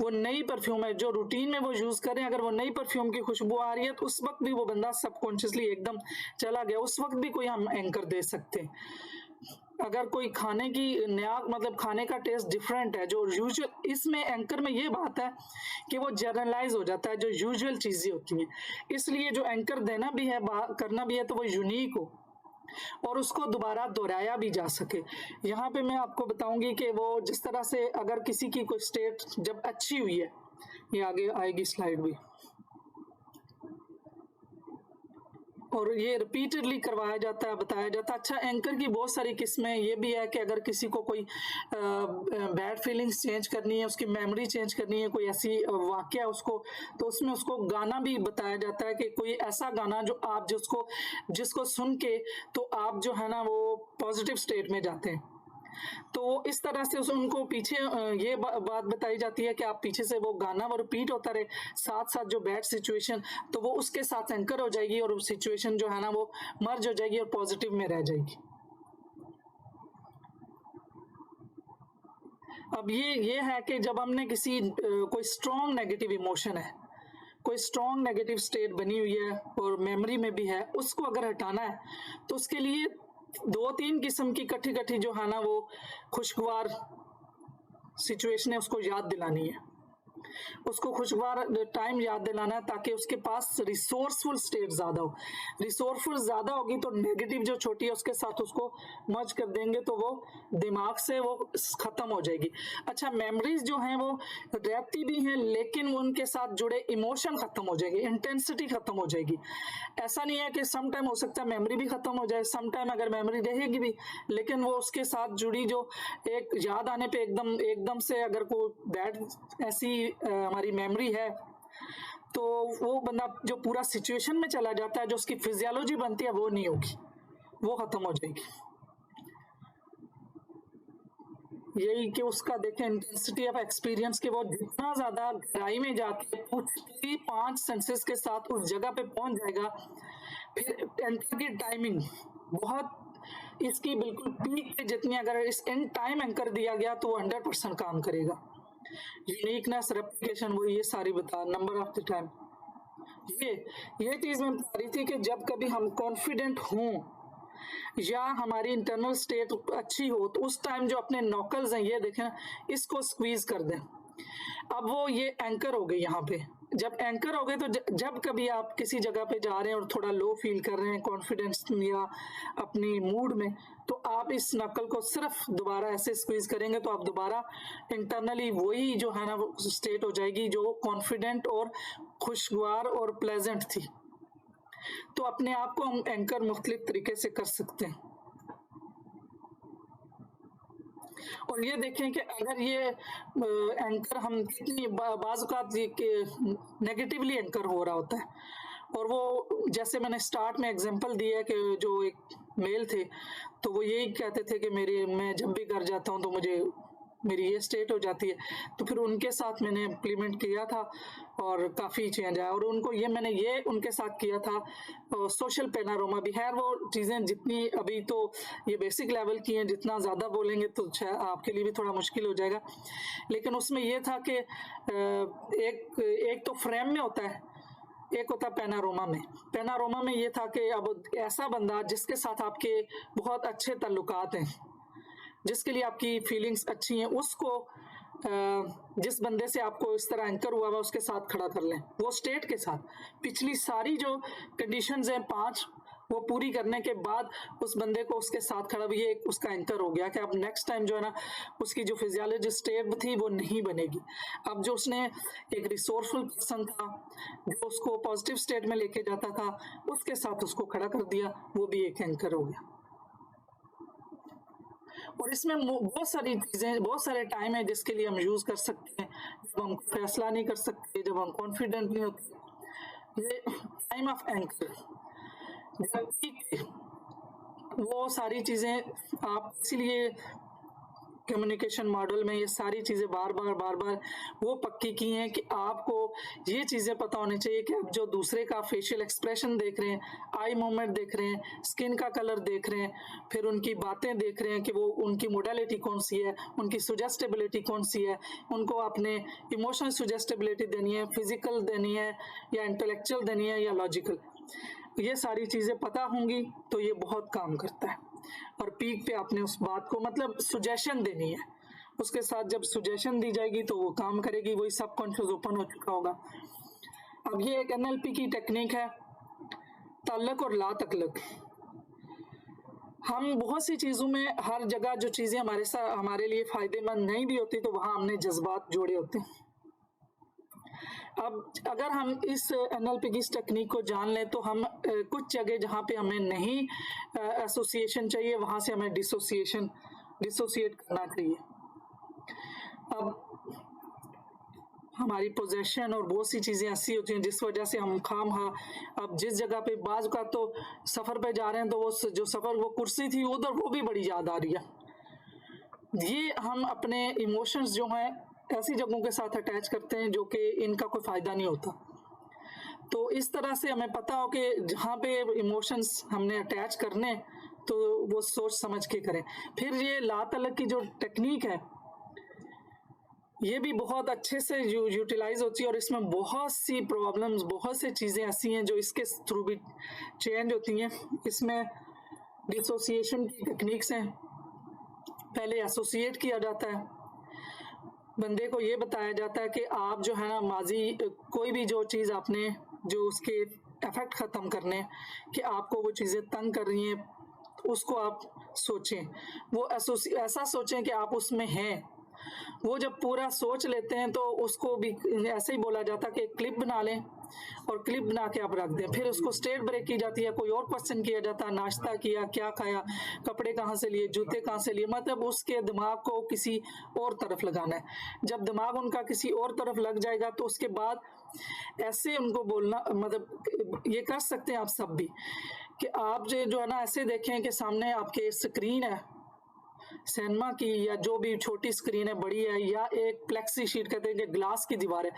Speaker 1: वो नई परफ्यूम है जो रूटीन में वो यूज करें, अगर वो नई परफ्यूम की खुशबू आ रही है तो उस वक्त भी वो बंदा सबकॉन्शियसली एकदम चला गया, उस वक्त भी कोई हम एंकर दे सकते हैं। अगर कोई खाने की नया मतलब खाने का टेस्ट डिफरेंट है जो यूजुअल, इसमें एंकर में ये बात है कि वो जनरलाइज हो जाता है जो यूजुअल चीजें होती हैं। इसलिए जो एंकर देना भी है, करना भी है, तो वो यूनिक हो और उसको दोबारा दोहराया भी जा सके। यहाँ पे मैं आपको बताऊंगी कि वो जिस तरह से अगर किसी की कोई स्टेट जब अच्छी हुई है, ये आगे आएगी स्लाइड भी, और ये रिपीटेडली करवाया जाता है, बताया जाता है। अच्छा, एंकर की बहुत सारी किस्में ये भी है कि अगर किसी को कोई बैड फीलिंग्स चेंज करनी है, उसकी मेमोरी चेंज करनी है, कोई ऐसी वाकया उसको, तो उसमें उसको गाना भी बताया जाता है कि कोई ऐसा गाना जो आप जिसको सुन के तो आप जो है ना वो पॉजिटिव स्टेट में जाते हैं। तो इस तरह से उनको पीछे ये बात बताई जाती है कि आप पीछे से वो गाना वो रिपीट होता रहे, साथ साथ जो बैड सिचुएशन तो वो उसके साथ एंकर हो जाएगी और सिचुएशन जो है ना वो मर्ज हो जाएगी और पॉजिटिव में रह जाएगी। अब ये है कि जब हमने किसी कोई स्ट्रॉन्ग नेगेटिव इमोशन है, कोई स्ट्रॉन्ग नेगेटिव स्टेट बनी हुई है और मेमोरी में भी है, उसको अगर हटाना है तो उसके लिए 2-3 किस्म की कट्ठी जो है ना वो खुशगवार सिचुएशन है उसको याद दिलानी है, उसको खुशगवार टाइम याद दिलाना है ताकि उसके पास रिसोर्सफुल स्टेट ज्यादा हो। रिसोर्सफुल ज्यादा होगी तो नेगेटिव जो छोटी है उसके साथ उसको मर्ज कर देंगे तो वो दिमाग से वो खत्म हो जाएगी। अच्छा, मेमोरीज जो हैं वो रहती भी हैं लेकिन उनके साथ जुड़े इमोशन खत्म हो जाएगी, इंटेंसिटी खत्म हो जाएगी। ऐसा नहीं है कि सम टाइम हो सकता है मेमोरी भी खत्म हो जाए, सम टाइम अगर मेमोरी रहेगी भी लेकिन वो उसके साथ जुड़ी जो एक याद आने पे एकदम से अगर कोई बैड ऐसी हमारी मेमोरी है तो वो बंदा जो पूरा सिचुएशन में चला जाता है, जो उसकी फिजियोलॉजी बनती है वो नहीं होगी, वो खत्म हो जाएगी। यही कि उसका देखें इंटेंसिटी ऑफ एक्सपीरियंस के वो जितना ज्यादा गहराई में जाके पूरी 5 सेंसेस के साथ उस जगह पे पहुंच जाएगा। फिर एंकर की टाइमिंग बहुत इसकी बिल्कुल पीक पे जितनी अगर इस इन टाइम एंकर दिया गया तो वो 100% काम करेगा। यूनिकनेस, रेप्लिकेशन, वो ये सारी बता, नंबर ऑफ द टाइम, ये चीज मैं बता रही थी कि जब कभी हम कॉन्फिडेंट हों या हमारी इंटरनल स्टेट अच्छी हो तो उस टाइम जो अपने नॉकल्स हैं ये देखें, इसको स्क्वीज कर दें। अब वो ये एंकर हो गए यहाँ पे। जब एंकर हो गए तो जब कभी आप किसी जगह पे जा रहे हैं और थोड़ा लो फील कर रहे हैं कॉन्फिडेंस या अपनी मूड में, तो आप इस नकल को सिर्फ दोबारा ऐसे स्क्वीज करेंगे तो आप दोबारा इंटरनली वही जो है ना वो स्टेट हो जाएगी जो कॉन्फिडेंट और खुशगवार और प्लेजेंट थी। तो अपने आप को हम एंकर मुख्तलिफ तरीके से कर सकते हैं। और ये देखें कि अगर ये एंकर हम कितनी बाज़ नेगेटिवली एंकर हो रहा होता है, और वो जैसे मैंने स्टार्ट में एग्जांपल दिया कि जो एक मेल थे तो वो यही कहते थे कि मैं जब भी घर जाता हूँ तो मुझे मेरी ये स्टेट हो जाती है। तो फिर उनके साथ मैंने इम्प्लीमेंट किया था और काफ़ी चेंज आया। और उनको मैंने ये उनके साथ किया था सोशल पेनारोमा भी है। वो चीज़ें जितनी अभी तो ये बेसिक लेवल की हैं, जितना ज़्यादा बोलेंगे तो आपके लिए भी थोड़ा मुश्किल हो जाएगा। लेकिन उसमें ये था कि एक तो फ्रेम में होता है, एक होता पेनारोमा में। पेनारोमा में ये था कि अब ऐसा बंदा जिसके साथ आपके बहुत अच्छे ताल्लुकात हैं, जिसके लिए आपकी फीलिंग्स अच्छी हैं, उसको जिस बंदे से आपको इस तरह एंकर हुआ हुआ उसके साथ खड़ा कर लें, वो स्टेट के साथ। पिछली सारी जो कंडीशंस हैं 5 वो पूरी करने के बाद उस बंदे को उसके साथ खड़ा, ये उसका एंकर हो गया कि अब नेक्स्ट टाइम जो है ना उसकी जो फिजियोलॉजी स्टेट थी वो नहीं बनेगी। अब जो उसने एक रिसोर्सफुल पर्सन था जो उसको पॉजिटिव स्टेट में लेके जाता था, उसके साथ उसको खड़ा कर दिया, वो भी एक एंकर हो गया। और इसमें बहुत सारी चीज़ें, बहुत सारे टाइम है जिसके लिए हम यूज़ कर सकते हैं, जब हम फैसला नहीं कर सकते, जब हम कॉन्फिडेंट नहीं होते, ये टाइम ऑफ एंकर। जबकि वो सारी चीज़ें आप इसीलिए कम्युनिकेशन मॉडल में ये सारी चीज़ें बार बार वो पक्की की हैं कि आपको ये चीज़ें पता होनी चाहिए कि आप जो दूसरे का फेशियल एक्सप्रेशन देख रहे हैं, आई मूवमेंट देख रहे हैं, स्किन का कलर देख रहे हैं, फिर उनकी बातें देख रहे हैं कि वो उनकी मोडालिटी कौन सी है, उनकी सुजेस्टेबिलिटी कौन सी है, उनको अपने इमोशनल सुजेस्टेबिलिटी देनी है, फिजिकल देनी है या इंटेलेक्चुअल देनी है या लॉजिकल, ये सारी चीज़ें पता होंगी तो ये बहुत काम करता है। और पीक पे आपने उस बात को मतलब सुजेशन देनी है, उसके साथ जब सुजेशन दी जाएगी तो वो काम करेगी, वही सबकॉन्शियस ओपन हो चुका होगा। अब ये एक एनएलपी की टेक्निक है, ताल्लुक और ला तकल्लुक। हम बहुत सी चीज़ों में हर जगह जो चीज़ें हमारे लिए फ़ायदेमंद नहीं भी होती तो वहाँ हमने जज्बात जोड़े होते हैं। अब अगर हम इस एनएलपी की इस टेक्निक को जान लें तो हम कुछ जगह जहाँ पे हमें नहीं एसोसिएशन चाहिए वहाँ से हमें डिसोसिएट करना चाहिए। अब हमारी पोजेशन और बहुत सी चीज़ें ऐसी होती हैं जिस वजह से हम खामखा, अब जिस जगह पे बाज का तो सफ़र पे जा रहे हैं तो वो जो सफ़र वो कुर्सी थी उधर वो भी बड़ी याद आ रही है। ये हम अपने इमोशंस जो हैं ऐसी जगहों के साथ अटैच करते हैं जो कि इनका कोई फ़ायदा नहीं होता। तो इस तरह से हमें पता हो कि जहाँ पे इमोशंस हमने अटैच करने तो वो सोच समझ के करें। फिर ये ला तलक की जो टेक्निक है ये भी बहुत अच्छे से यूटिलाइज होती है और इसमें बहुत सी प्रॉब्लम्स, बहुत सी चीज़ें ऐसी हैं जो इसके थ्रू भी चेंज होती हैं। इसमें डिसोसिएशन की टेक्निक्स हैं, पहले एसोसिएट किया जाता है, बंदे को ये बताया जाता है कि आप जो है ना माजी कोई भी जो चीज़ आपने जो उसके इफेक्ट ख़त्म करने कि आपको वो चीज़ें तंग कर रही हैं उसको आप सोचें, वो ऐसा सोचें कि आप उसमें हैं। वो जब पूरा सोच लेते हैं तो उसको भी ऐसे ही बोला जाता है कि क्लिप बना लें और क्लिप बना के आप रख दें। फिर उसको स्टेट ब्रेक की जाती है, कोई और क्वेश्चन किया जाता है, नाश्ता किया, क्या खाया, कपड़े कहाँ से लिए, जूते कहाँ से लिए, मतलब उसके दिमाग को किसी और तरफ लगाना है। जब दिमाग उनका किसी और तरफ लग जाएगा तो उसके बाद ऐसे उनको बोलना, मतलब ये कर सकते हैं आप सब भी कि आप जो है ना ऐसे देखें कि सामने आपके स्क्रीन है सिनेमा की या जो भी छोटी स्क्रीन है, बड़ी है, या एक प्लेक्सी शीट कहते हैं कि ग्लास की दीवार है,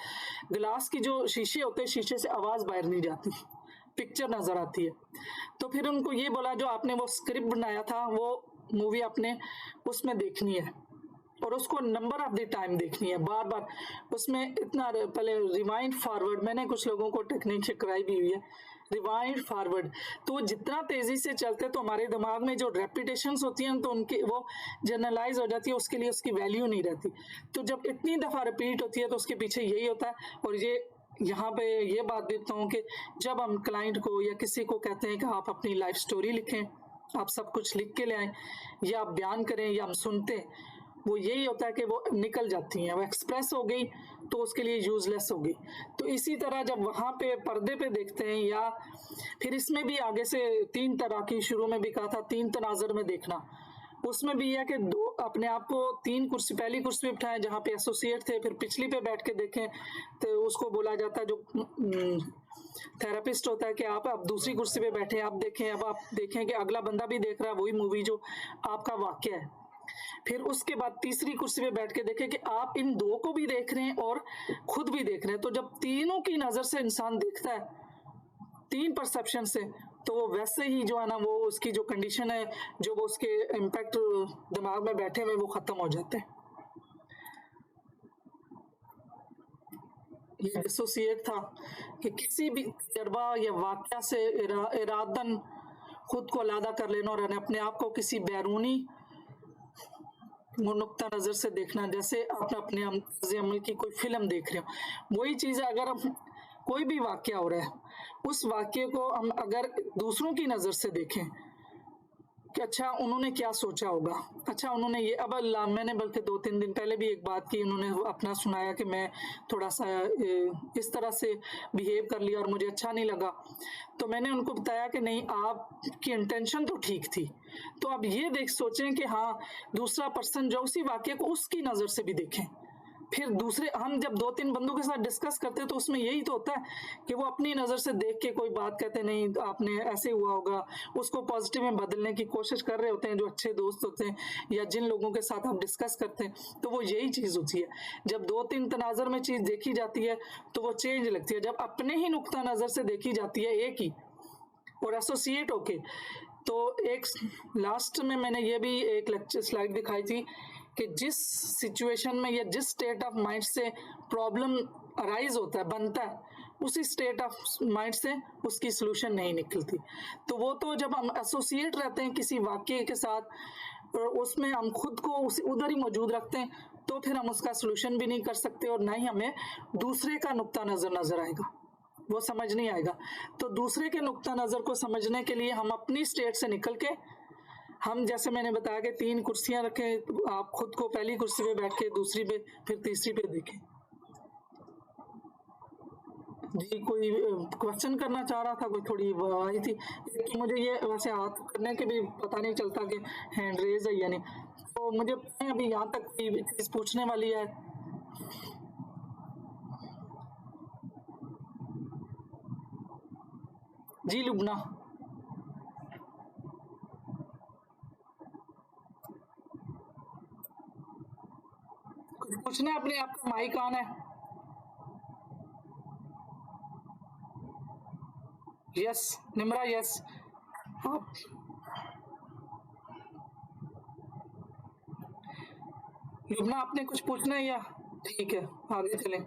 Speaker 1: ग्लास की जो शीशे होते हैं शीशे से आवाज़ बाहर नहीं जाती, पिक्चर नज़र आती है। तो फिर उनको ये बोला जो आपने वो स्क्रिप्ट बनाया था वो मूवी आपने उसमें देखनी है और उसको नंबर ऑफ द टाइम देखनी है, बार बार उसमें इतना पहले रिवाइंड फॉरवर्ड, मैंने कुछ लोगों को टेक्निक सिखाई भी हुई है, रिवाइंड फॉरवर्ड। तो जितना तेज़ी से चलते तो हमारे दिमाग में जो रेपिटेशंस होती हैं तो उनकी वो जनरलाइज हो जाती है, उसके लिए उसकी वैल्यू नहीं रहती। तो जब इतनी दफ़ा रिपीट होती है तो उसके पीछे यही होता है। और ये यहाँ पे ये बात देता हूँ कि जब हम क्लाइंट को या किसी को कहते हैं कि आप अपनी लाइफ स्टोरी लिखें, आप सब कुछ लिख के ले आएँ या आप बयान करें या हम सुनते हैं, वो यही होता है कि वो निकल जाती हैं, वो एक्सप्रेस हो गई तो उसके लिए यूजलेस होगी। तो इसी तरह जब वहाँ पे पर्दे पे देखते हैं या फिर इसमें भी आगे से 3 तरह की, शुरू में भी कहा था 3 तनाज़र में देखना, उसमें भी यह कि दो अपने आप को 3 कुर्सी, पहली कुर्सी पे बिठाएं जहाँ पे एसोसिएट थे, फिर पिछली पे बैठ के देखें तो उसको बोला जाता है जो थेरेपिस्ट होता है कि आप दूसरी कुर्सी पे बैठे, आप देखें, अब आप देखें कि अगला बंदा भी देख रहा है वही मूवी जो आपका वाक्य है। फिर उसके बाद तीसरी कुर्सी पे बैठ के देखें कि आप इन दो को भी देख रहे हैं और खुद भी देख रहे हैं। तो जब तीनों की नजर से इंसान देखता है, तीन परसेप्शन से, तो वो वैसे ही जो है ना, वो उसकी जो कंडीशन है, जो वो उसके इम्पैक्ट दिमाग में बैठे हुए वो खत्म हो जाते हैं। ये एसोसिएट था कि किसी भी तजर्बा या वाक़या से इरादन खुद को अलहदा कर लेना और अपने आप को किसी बैरूनी नुक्ता नज़र से देखना, जैसे आप अपने अमल की कोई फिल्म देख रहे हो। वही चीज़ है, अगर हम कोई भी वाक़या हो रहा है, उस वाक़ये को हम अगर दूसरों की नज़र से देखें कि अच्छा उन्होंने क्या सोचा होगा, अच्छा उन्होंने ये, अब अल्लाह, मैंने बल्कि 2-3 दिन पहले भी एक बात की, उन्होंने अपना सुनाया कि मैं थोड़ा सा इस तरह से बिहेव कर लिया और मुझे अच्छा नहीं लगा। तो मैंने उनको बताया कि नहीं, आपकी इंटेंशन तो ठीक थी। तो अब ये देख सोचें कि हाँ, दूसरा पर्सन जो उसी वाक़ये को उसकी नज़र से भी देखें। फिर दूसरे, हम जब 2-3 बंदों के साथ डिस्कस करते हैं तो उसमें यही तो होता है कि वो अपनी नज़र से देख के कोई बात कहते नहीं, आपने ऐसे हुआ होगा, उसको पॉजिटिव में बदलने की कोशिश कर रहे होते हैं जो अच्छे दोस्त होते हैं या जिन लोगों के साथ आप डिस्कस करते हैं। तो वो यही चीज़ होती है, जब 2-3 तनाज़र में चीज़ देखी जाती है तो वो चेंज लगती है। जब अपने ही नुक्ता नज़र से देखी जाती है एक ही और एसोसिएट होके, तो एक लास्ट में मैंने ये भी एक लेक्चर स्लाइड दिखाई थी कि जिस सिचुएशन में या जिस स्टेट ऑफ माइंड से प्रॉब्लम अराइज होता है, बनता है, उसी स्टेट ऑफ माइंड से उसकी सोल्यूशन नहीं निकलती। तो वो तो जब हम एसोसिएट रहते हैं किसी वाक्य के साथ और उसमें हम खुद को उधर ही मौजूद रखते हैं, तो फिर हम उसका सोल्यूशन भी नहीं कर सकते और ना ही हमें दूसरे का नुक्ता नज़र आएगा, वो समझ नहीं आएगा। तो दूसरे के नुक्ता नज़र को समझने के लिए हम अपनी स्टेट से निकल के, हम जैसे मैंने बताया कि 3 कुर्सियां रखें, आप खुद को पहली कुर्सी पे बैठ के, दूसरी पे, फिर तीसरी पे देखें। जी, कोई क्वेश्चन करना चाह रहा था, कोई थोड़ी आई थी कि मुझे ये वैसे हाथ करने के भी पता नहीं चलता कि हैंड रेज है या नहीं, तो मुझे अभी यहाँ तक कोई चीज पूछने वाली है। जी लुबना, कुछ पूछना है अपने, आपका माइक ऑन है। यस निम्रा, यस आप, लुबना आपने कुछ पूछना है या ठीक है आगे चलें।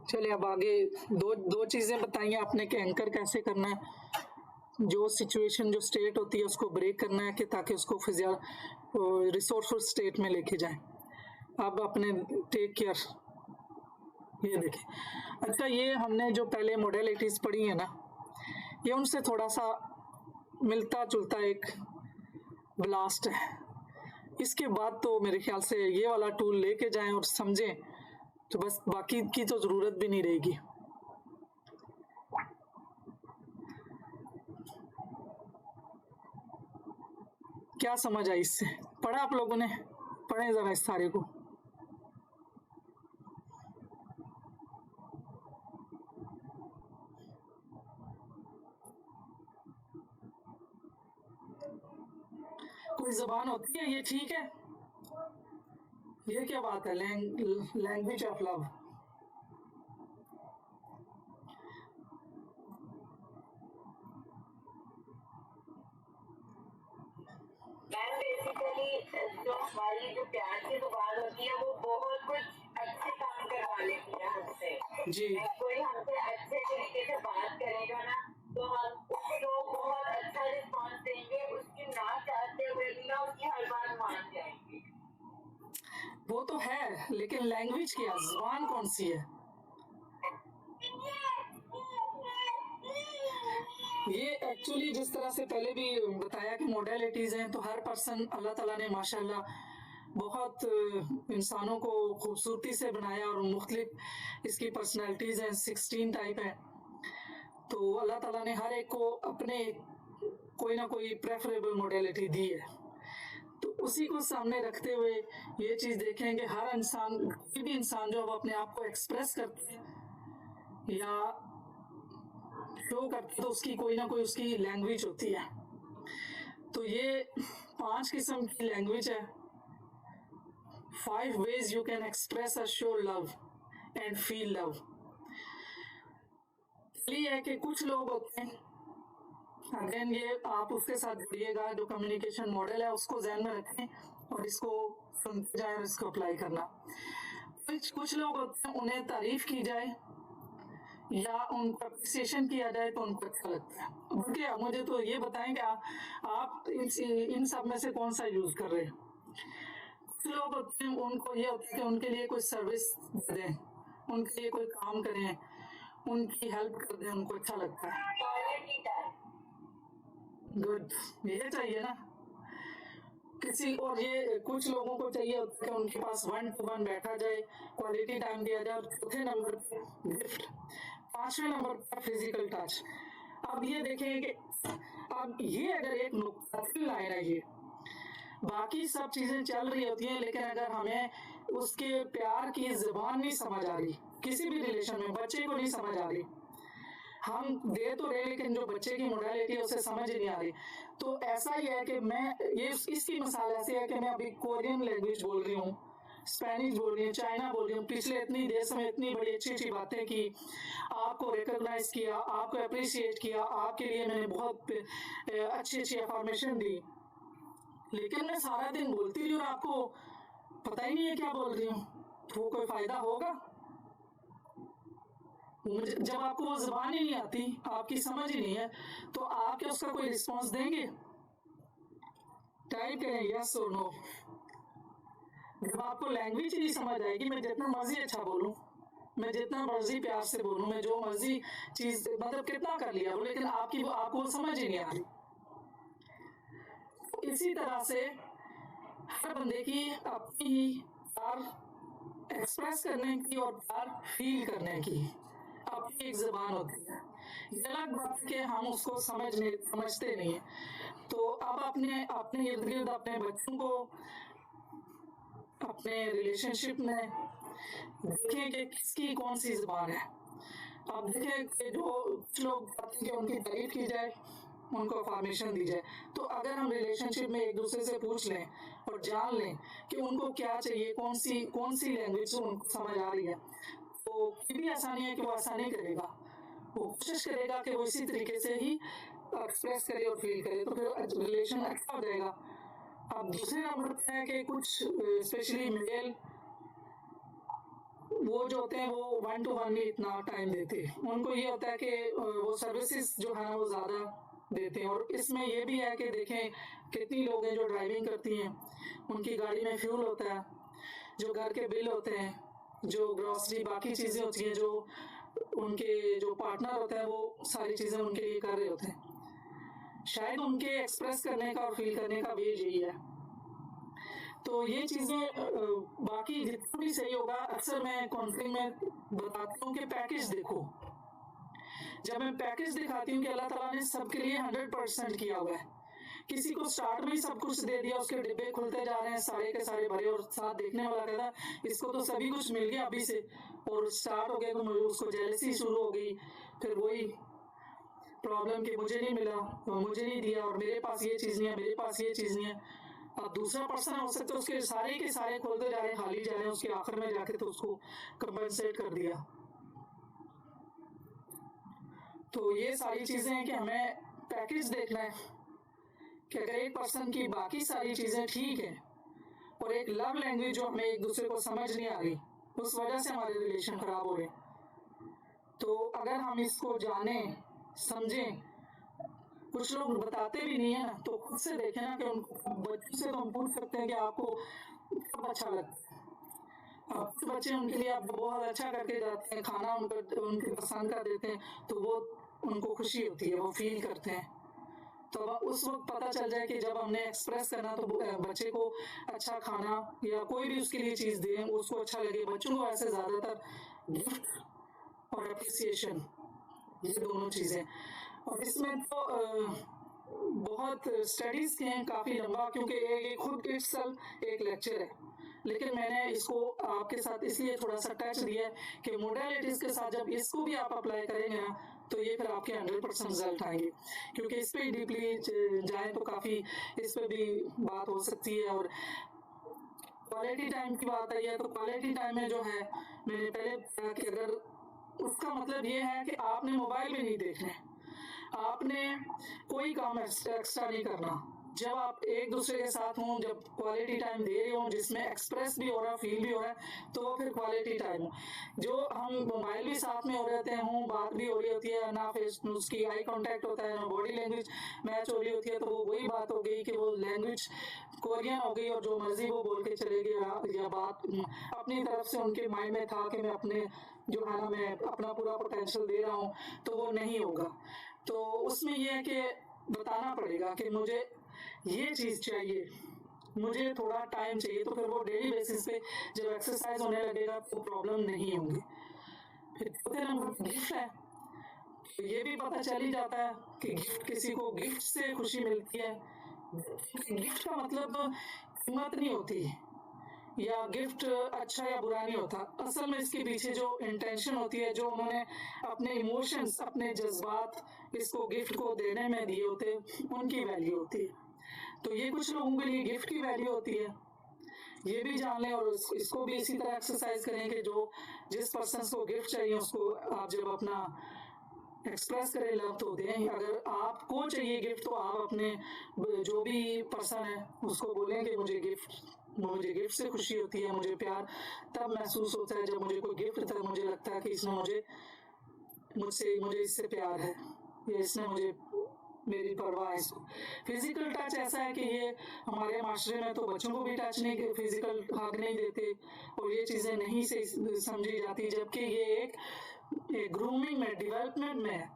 Speaker 1: चलिए अब आगे दो चीजें बताइए आपने कि एंकर कैसे करना है, जो सिचुएशन जो स्टेट होती है उसको ब्रेक करना है कि ताकि उसको रिसोर्सफुल स्टेट में लेके जाए। अब अपने टेक केयर, ये देखिए। अच्छा, ये हमने जो पहले मॉडलिटीज पढ़ी है ना, ये उनसे थोड़ा सा मिलता जुलता एक ब्लास्ट है। इसके बाद तो मेरे ख्याल से ये वाला टूल लेके जाएं और समझें तो बस बाकी की तो जरूरत भी नहीं रहेगी। क्या समझ आई इससे? पढ़ा आप लोगों ने? पढ़े जरा इस सारे को। कोई जबान होती है ये, ठीक है, ये क्या बात है, लैंग्वेज ऑफ लव।
Speaker 2: बेसिकली जो हमारी जो प्यार की दुकान होती है वो बहुत कुछ अच्छे काम करवा लेती है हमसे
Speaker 1: जी।
Speaker 2: कोई हमसे अच्छे तरीके से बात करेगा ना तो हम उसको बहुत अच्छा रिस्पॉन्स देंगे, उसकी ना चाहते हुए भी ना उसकी हर बात मान जाएंगे।
Speaker 1: वो तो है, लेकिन लैंग्वेज क्या, जुबान कौन सी है? ये एक्चुअली जिस तरह से पहले भी बताया कि मॉडलिटीज हैं, तो हर पर्सन, अल्लाह ताला ने माशाल्लाह बहुत इंसानों को खूबसूरती से बनाया और मुख्तलिफ इसकी पर्सनैलिटीज हैं, 16 टाइप है। तो अल्लाह ताला ने हर एक को अपने कोई ना कोई प्रेफरेबल मॉडलिटी दी है। तो उसी को सामने रखते हुए ये चीज देखें कि हर इंसान, कोई भी इंसान जो अपने आप को एक्सप्रेस करते हैं या शो करते हैं तो उसकी कोई ना कोई उसकी लैंग्वेज होती है। तो ये 5 किस्म की लैंग्वेज है। 5 ways you can express or show love and feel love। इसलिए है कि कुछ लोग होते हैं, अगेन ये आप उसके साथ जुड़िएगा, जो कम्युनिकेशन मॉडल है उसको ध्यान में रखें और इसको सुनते जाए और इसको अप्लाई करना। कुछ लोग होते हैं उन्हें तारीफ की जाए या उनको अप्रिसिएशन किया जाए तो उनको अच्छा लगता है। बल्कि मुझे तो ये बताएं कि आप इन सब में से कौन सा यूज कर रहे हैं। कुछ लोग होते हैं उनको ये होता है कि उनके लिए कोई सर्विस दें, उनके लिए कोई काम करें, उनकी हेल्प कर दें, उनको अच्छा लगता है। गुड, ये चाहिए ना किसी। और ये कुछ लोगों को चाहिए होता है कि उनके पास 1 to 1 बैठा जाए, क्वालिटी टाइम दिया जाए। और चौथे नंबर पे गिफ्ट, 5वें नंबर पर फिजिकल टच। अब ये देखें कि अब ये अगर एक नुक्ता लाइन है, ये बाकी सब चीजें चल रही होती हैं, लेकिन अगर हमें उसके प्यार की जुबान नहीं समझ आ रही, किसी भी रिलेशन में बच्चे को नहीं समझ आ रही, हम दे तो रहे लेकिन जो बच्चे की मोडालिटी है उसे समझ ही नहीं आ रही। तो ऐसा ही है कि मैं ये इसकी मिसाल ऐसी है कि मैं अभी कोरियन लैंग्वेज बोल रही हूँ, स्पेनिश बोल रही हूँ, चाइना बोल रही हूँ, पिछले इतनी देश में इतनी बड़ी अच्छी अच्छी बातें की, आपको रिकॉग्नाइज किया, आपको अप्रिशिएट किया, आपके लिए मैंने बहुत अच्छी अच्छी इंफॉर्मेशन दी, लेकिन मैं सारा दिन बोलती रही और आपको पता ही नहीं है क्या बोल रही हूँ, तो वो कोई फायदा होगा? जब आपको वो जुबान ही नहीं आती, आपकी समझ ही नहीं है, तो आप क्या उसका कोई रिस्पॉन्स देंगे? टाइप करें यस और नो। जब आपको लैंग्वेज ही नहीं समझ आएगी, मैं जितना मर्जी अच्छा बोलूं, मैं जितना मर्जी प्यार से बोलूं, मैं जो मर्जी चीज मतलब कितना कर लिया, लेकिन आपको वो समझ ही नहीं आ रही। इसी तरह से हर बंदे की अपनी प्यार एक्सप्रेस करने की और प्यार फील करने की अपनी एक जुबान होती है। ये अलग बात है कि हम उसको समझते नहीं है। तो अब अपने इर्द गिर्द अपने बच्चों को अपने रिलेशनशिप में देखें कि किसकी कौन सी जुबान है। अब देखें कि जो कुछ लोग चाहते हैं कि उनकी तारीफ की जाए, उनको फॉर्मेशन दी जाए, तो अगर हम रिलेशनशिप में एक दूसरे से पूछ लें और जान लें कि उनको क्या चाहिए, कौन सी लैंग्वेज उनको समझ आ रही है, तो ये भी आसानी है कि वो आसानी करेगा, वो कोशिश करेगा कि वो इसी तरीके से ही एक्सप्रेस करे और फील करे, तो फिर रिलेशन अच्छा हो जाएगा। अब दूसरे नंबर पे है कि कुछ स्पेशली मेल वो जो होते हैं वो 1 to 1 में इतना टाइम देते हैं, उनको ये होता है कि वो सर्विसेज जो है वो ज़्यादा देते हैं। और इसमें ये भी है कि देखें कितनी लोग हैं जो ड्राइविंग करती हैं, उनकी गाड़ी में फ्यूल होता है, जो घर के बिल होते हैं, जो ग्रॉसरी बाकी चीज़ें होती हैं, जो उनके जो पार्टनर होता है वो सारी चीज़ें उनके लिए कर रहे होते हैं। शायद उनके एक्सप्रेस करने का और फील करने का भी यही है। तो ये चीज़ें बाकी जितना भी सही होगा, अक्सर मैं काउंसलिंग में बताती हूँ कि पैकेज देखो। जब मैं पैकेज दिखाती हूँ कि अल्लाह ताला ने सबके लिए 100% किया हुआ है, किसी को स्टार्ट में ही सब कुछ दे दिया, उसके डिब्बे खुलते जा रहे हैं सारे के सारे भरे, और साथ देखने वाला कहता इसको तो सभी कुछ मिल गया अभी से, और स्टार्ट हो गया तो उसको जेलसी शुरू हो गई, फिर वही प्रॉब्लम कि मुझे नहीं मिला, मुझे नहीं दिया, और मेरे पास ये चीज़ नहीं है, मेरे पास ये चीज़ नहीं है। अब दूसरा पर्सन हो सकता है उसके सारे के सारे खोलते जा रहे हैं, खाली जा रहे हैं, उसके आखिर में जाके तो उसको कंपनसेट कर दिया। तो ये सारी चीज़ें हैं कि हमें पैकेज देखना है कि अगर एक पर्सन की बाकी सारी चीज़ें ठीक है और एक लव लैंग्वेज जो हमें एक दूसरे को समझ नहीं आ रही, उस वजह से हमारे रिलेशन खराब हो रहे, तो अगर हम इसको जानें समझें, कुछ लोग बताते भी नहीं है ना, तो खुद से देखें ना कि उनको बच्चों से तो हम पूछ सकते हैं कि आपको कब अच्छा लगता है। अब कुछ बच्चे उनके लिए आप बहुत अच्छा करके जाते हैं, खाना उनके पसंद का देते हैं, तो वो उनको खुशी होती है, वो फील करते हैं। तो उस वक्त पता चल जाए कि जब हमने एक्सप्रेस करना तो बच्चे को अच्छा खाना या कोई भी उसके लिए चीज़ दें, उसको अच्छा लगे। बच्चों को ऐसे ज़्यादातर गिफ्ट और अप्रिसिएशन, ये दोनों चीज़ें। और इसमें तो बहुत स्टडीज किए हैं काफी लंबा, क्योंकि ये खुद इट्सेल्फ एक लेक्चर है, लेकिन मैंने इसको आपके साथ इसलिए थोड़ा सा टच दिया है कि मोडालिटीज के साथ जब इसको भी आप अप्लाई करेंगे ना, तो ये फिर आपके 100% रिजल्ट आएंगे, क्योंकि इस पे डीपली जाए तो काफी इस पे भी बात हो सकती है। और क्वालिटी टाइम की बात आई है, तो क्वालिटी टाइम में जो है, मैंने पहले बताया कि अगर उसका मतलब ये है कि आपने मोबाइल भी नहीं देखना है, आपने कोई काम एक्स्ट्रा नहीं करना। जब आप एक दूसरे के साथ हों, जब क्वालिटी टाइम दे रहे हो जिसमें एक्सप्रेस भी हो रहा है, फील भी हो रहा है, तो फिर क्वालिटी टाइम हो। जो हम मोबाइल भी साथ में हो रहते हों, बात भी हो रही होती है ना, फेस उसकी आई कांटेक्ट होता है ना, बॉडी लैंग्वेज मैच हो रही होती है, तो वो वही बात हो गई कि वो लैंग्वेज कोरियन हो गई और जो मर्जी वो बोल के चले गए, या बात अपनी तरफ से उनके माइंड में था कि मैं अपने जो है ना, मैं अपना पूरा पोटेंशियल दे रहा हूँ, तो वो नहीं होगा। तो उसमें यह है कि बताना पड़ेगा कि मुझे ये चीज चाहिए, मुझे थोड़ा टाइम चाहिए, तो फिर वो डेली बेसिस पे जब एक्सरसाइज होने लगेगा तो प्रॉब्लम नहीं होगी। फिर चौथे नंबर गिफ्ट है, तो ये भी पता चल ही जाता है कि गिफ्ट, किसी को गिफ्ट से खुशी मिलती है। गिफ्ट का मतलब कीमत नहीं होती, या गिफ्ट अच्छा या बुरा नहीं होता, असल में इसके पीछे जो इंटेंशन होती है, जो उन्होंने अपने इमोशंस, अपने जज्बात इसको गिफ्ट को देने में दिए होते, उनकी वैल्यू होती है। तो ये कुछ लोगों के लिए गिफ्ट की वैल्यू होती है, ये भी जान लें। और इसको भी इसी तरह एक्सरसाइज करें कि जो जिस पर्सन को गिफ्ट चाहिए उसको आप जब अपना एक्सप्रेस करें लव, तो दें। अगर आपको चाहिए गिफ्ट, तो आप अपने जो भी पर्सन है उसको बोलें कि मुझे गिफ्ट से खुशी होती है, मुझे प्यार तब महसूस होता है जब मुझे कोई गिफ्ट देता है, मुझे लगता है कि इसने मुझे इससे प्यार है, या इसने मुझे मेरी परवाह है। फिजिकल टच ऐसा है कि ये हमारे माशरे में तो बच्चों को भी टच नहीं, फिजिकल हक नहीं देते, और ये चीजें नहीं से समझी जाती, जबकि ये एक ग्रूमिंग में, डेवलपमेंट में है।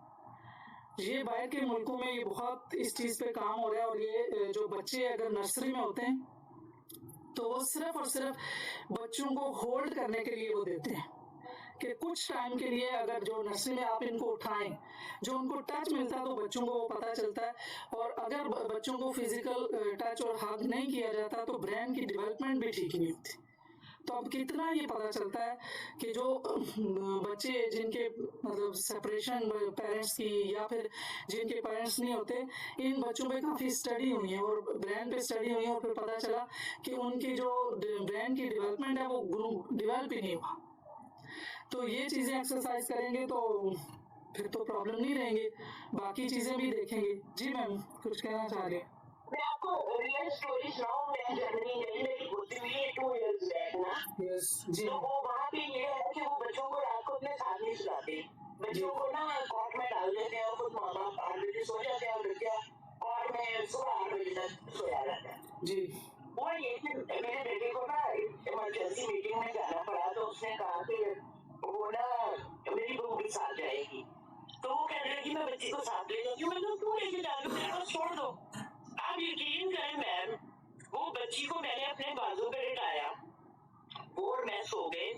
Speaker 1: ये बाहर के मुल्कों में ये बहुत इस चीज पे काम हो रहा है। और ये जो बच्चे अगर नर्सरी में होते हैं, तो वो सिर्फ और सिर्फ बच्चों को होल्ड करने के लिए वो देते हैं कि कुछ टाइम के लिए, अगर जो नर्सरी में आप इनको उठाएं, जो उनको टच मिलता है तो बच्चों को वो पता चलता है। और अगर बच्चों को फिजिकल टच और हग नहीं किया जाता तो ब्रेन की डेवलपमेंट भी ठीक नहीं होती। तो अब कितना ये पता चलता है कि जो बच्चे जिनके मतलब सेपरेशन पेरेंट्स की, या फिर जिनके पेरेंट्स नहीं होते, इन बच्चों पे काफ़ी स्टडी हुई है और ब्रेन पे स्टडी हुई है, और फिर पता चला कि उनकी जो ब्रेन की डेवलपमेंट है वो डेवलप ही नहीं हुआ। तो ये चीज़ें एक्सरसाइज करेंगे तो फिर तो प्रॉब्लम नहीं रहेंगे, बाकी चीज़ें भी देखेंगे। जी मैम, कुछ कहना चाह रही हैं?
Speaker 2: मैं आपको रियल स्टोरी सुनाऊं। मैं जर्मनी गई, मेरी होती हुई 2 years बैक ना।
Speaker 1: यस जी।
Speaker 2: तो वो वहाँ पे ये है कि वो बच्चों को रात को अपने साथ नहीं सुलाते, बच्चों को ना कॉट में डाल देते हैं, और खुद माँ बाप 8 बजे सो जाते हैं, और बच्चा कॉट में सुबह 8 बजे तक सोया रहता है।
Speaker 1: जी।
Speaker 2: वो ये कि मेरे बेटे को ना इमरजेंसी मीटिंग में जाना पड़ा, तो उसने कहा कि वो ना मेरी बहू के साथ जाएगी, तो वो कह रही कि मैं बच्ची को साथ ले जाती हूँ। मैंने क्यों लेके जा रही हूँ, छोड़ दो। आप यकीन करें मैम, वो बच्ची को मैंने अपने बाजू पे लिटाया और मैं सो गए।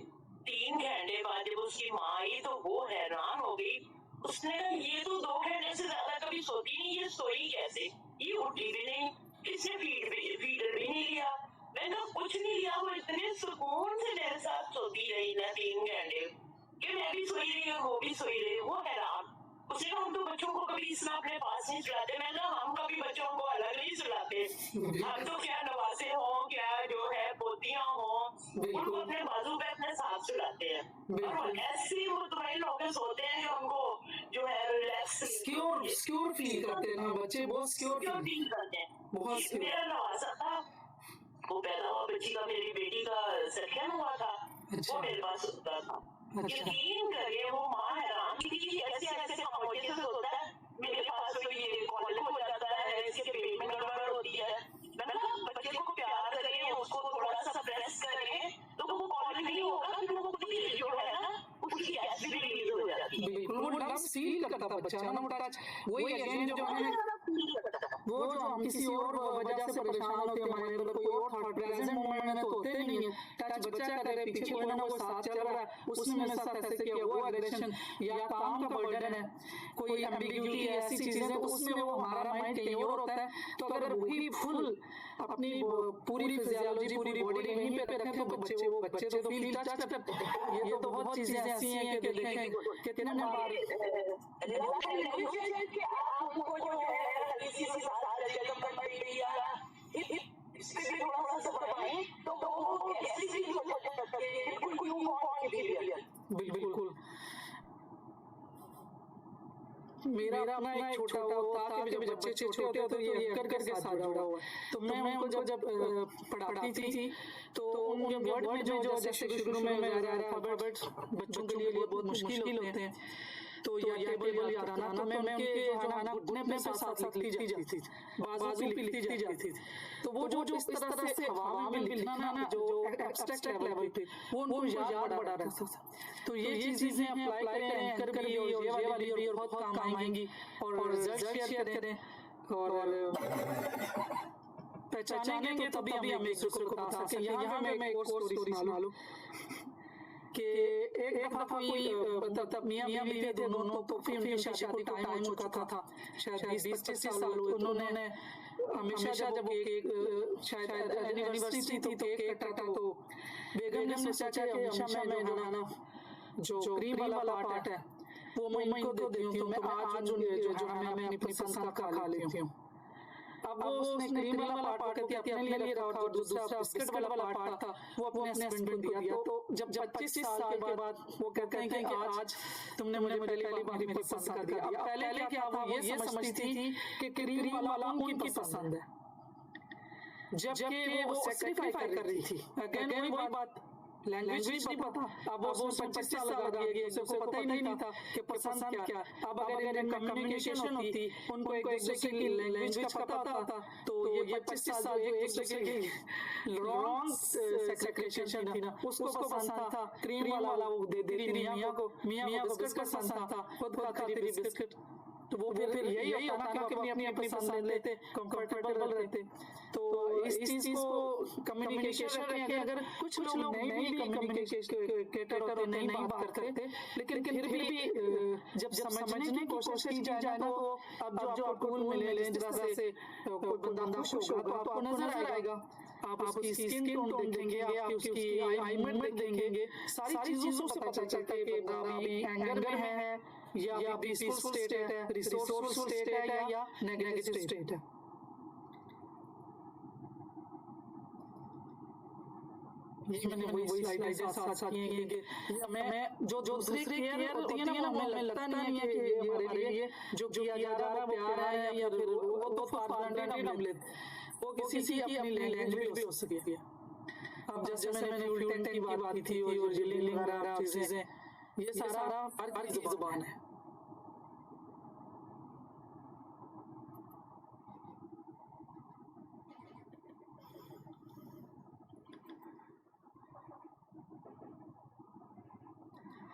Speaker 2: 3 घंटे बाद जब उसकी माँ आई तो वो हैरान हो गई। उसने कहा ये तो 2 घंटे से ज्यादा कभी सोती नहीं, ये सोई कैसे, ये उठी भी नहीं, इसने फीडर भी नहीं लिया। मैंने कुछ नहीं लिया, वो इतने सुकून से मेरे साथ सोती रही ना 3 घंटे कि मैं भी सोई रही और वो भी सोई रही। वो हैरान। उसने कहा हम तो बच्चों को कभी इसमें अपने पास नहीं सुलाते। मैं ना हम कभी बच्चों को अलग नहीं सुलाते, हम तो क्या नवासे हों, क्या जो है पोतियां हों, उनको अपने बाजू पे अपने साथ सुलाते हैं, और ऐसे मुतमईन होकर सोते हैं जो उनको जो है रिलैक्स
Speaker 1: सिक्योर फील करते हैं ना बच्चे, बहुत सिक्योर फील
Speaker 2: करते हैं।
Speaker 1: बहुत।
Speaker 2: मेरा नवासा था, वो पैदा हुआ बच्ची का, मेरी बेटी का सेकंड हुआ था, वो मेरे पास होता था। यकीन करिए वो माँ हैरान थी कि ऐसे ऐसे खामोशी से होता है, मेरे पास तो ये कॉल हो जाता है, इसके पेट में गड़बड़ होती है। मैंने कहा बच्चे को प्यार करें, उसको थोड़ा सा प्रेस करें, तो वो कॉल नहीं होगा, फिर वो खुद ही जो है ना उसकी गैस भी रिलीज हो जाती है।
Speaker 1: बिल्कुल, वो लव्स फील करता था बच्चा ना, वो टच, वही अगेन जो है वो जो हम किसी और वजह से परेशान होते हैं, हमारे अंदर कोई और थॉट प्रेजेंट मोमेंट में तो होते नहीं है, टच बच्चा कर रहे पीछे कोई ना कोई साथ चल रहा है, उसने मेरे साथ ऐसे किया, वो एग्रेशन या काम का बर्डन है, कोई एम्बिग्यूटी है, ऐसी चीजें, तो उसमें वो हमारा माइंड कहीं और होता है। तो अगर वही फुल अपनी पूरी फिजियोलॉजी, पूरी बॉडी वहीं पे रखें तो बच्चे तो फील टच करते हैं। ये तो बहुत चीजें ऐसी हैं कि देखें कितने बार
Speaker 2: आपको जो है किसी से साथ जगह पर बैठी या इससे भी थोड़ा सा बताएं तो वो कैसी चीज हो सकती है, बिल्कुल न्यू फॉर्म की बिहेवियर।
Speaker 1: बिल्कुल मेरा अपना एक छोटा वो था कि जब बच्चे छोटे होते तो ये अंकर के साथ जुड़ा हुआ है, तो मैं उनको जब पढ़ाती थी तो उनके वर्ड में जो जैसे शुरू में अल्फाबेट बच्चों के लिए बहुत मुश्किल होते हैं, तो या टेबल याद कराना, तो मैं उनके जो है ना घुटने पे साथ लिखती जाती थी, बाजू पे लिखती जाती थी। तो वो जो इस तरह से हवा में लिखना ना जो एब्स्ट्रैक्ट लेवल पे वो उनको याद बड़ा रहता था। तो ये चीजें अप्लाई करें, एंकर भी और ये वाली भी और बहुत काम आएंगी, और रिजल्ट शेयर करें और पहचानेंगे तो तभी हम एक दूसरे को बता सकें। यहाँ पे मैं एक और स्टोरी सुना लूं कि एक दफा कोई तब मियां बीवी थे दोनों, तो फिर उनकी शादी का टाइम हो चुका था, शायद 20-25 साल हुए। उन्होंने हमेशा जब वो शायद एनिवर्सरी थी तो केक कटा, तो बेगम ने सोचा कि हमेशा मैं जो है ना जो क्रीम वाला पार्ट है वो मैं इनको देती हूँ, तो मैं आज जो है मैं अपनी पसंद का खा लेती हूँ। अब वो उसने क्रीम वाला पार्ट करके अपने लिए रखा और दूसरा बिस्किट वाला पार्ट था वो अपने हस्बैंड को दिया। तो जब 25 साल के बाद वो कहते हैं कि आज तुमने मुझे पहली बार मेरी पसंद कर दिया। अब पहले क्या था, वो ये समझती थी कि क्रीम वाला उनकी पसंद है, जबकि वो सैक्रिफाई कर रही थी। अगेन वही बात, लैंग्वेज नहीं पता, अब वो 25 साल लगा दिए, उसको पता ही नहीं था कि पसंद क्या। अब अगर इनमें कम्युनिकेशन होती, उनको एक दूसरे की लैंग्वेज का पता था, तो ये 25 साल जो एक दूसरे की रॉन्ग सेक्रेशन थी ना, उसको पसंद था क्रीम वाला, वो दे देती मियाँ को बिस्किट पसंद था, खुद खाती थी बिस्किट। तो वो फिर यही होता ना कि अपनी अपनी पसंद लेते, कंफर्टेबल रहते। तो इस चीज को कम्युनिकेशन रखें। अगर कुछ लोग नहीं भी कम्युनिकेटर होते, नहीं बात करते, लेकिन फिर भी जब समझने की कोशिश की जाए तो अब जो आपको टूल मिले, जिस तरह से कोई बंदा खुश होगा तो आपको नजर आएगा, आप उसकी स्किन टोन देखेंगे, आप उसकी आई मूवमेंट देखेंगे, सारी चीजों से पता चलता है कि बंदा अभी एंगर में है या पीसफुल स्टेट है, रिसोर्सफुल स्टेट है या नेगेटिव स्टेट है। ये मैंने वही स्लाइड साथ की है कि मैं जो दूसरी केयर होती है ना, वो हमें लगता नहीं है कि ये हमारे लिए जो किया जा रहा है वो प्यार है या फिर वो तो फॉर ग्रांटेड हम लेते, वो किसी की अपनी लैंग्वेज भी हो सकती है। अब जैसे मैंने फ्यूल टैंक की बात की थी और जिलिंग वगैरह चीजें, ये सारा हर की जुबान है।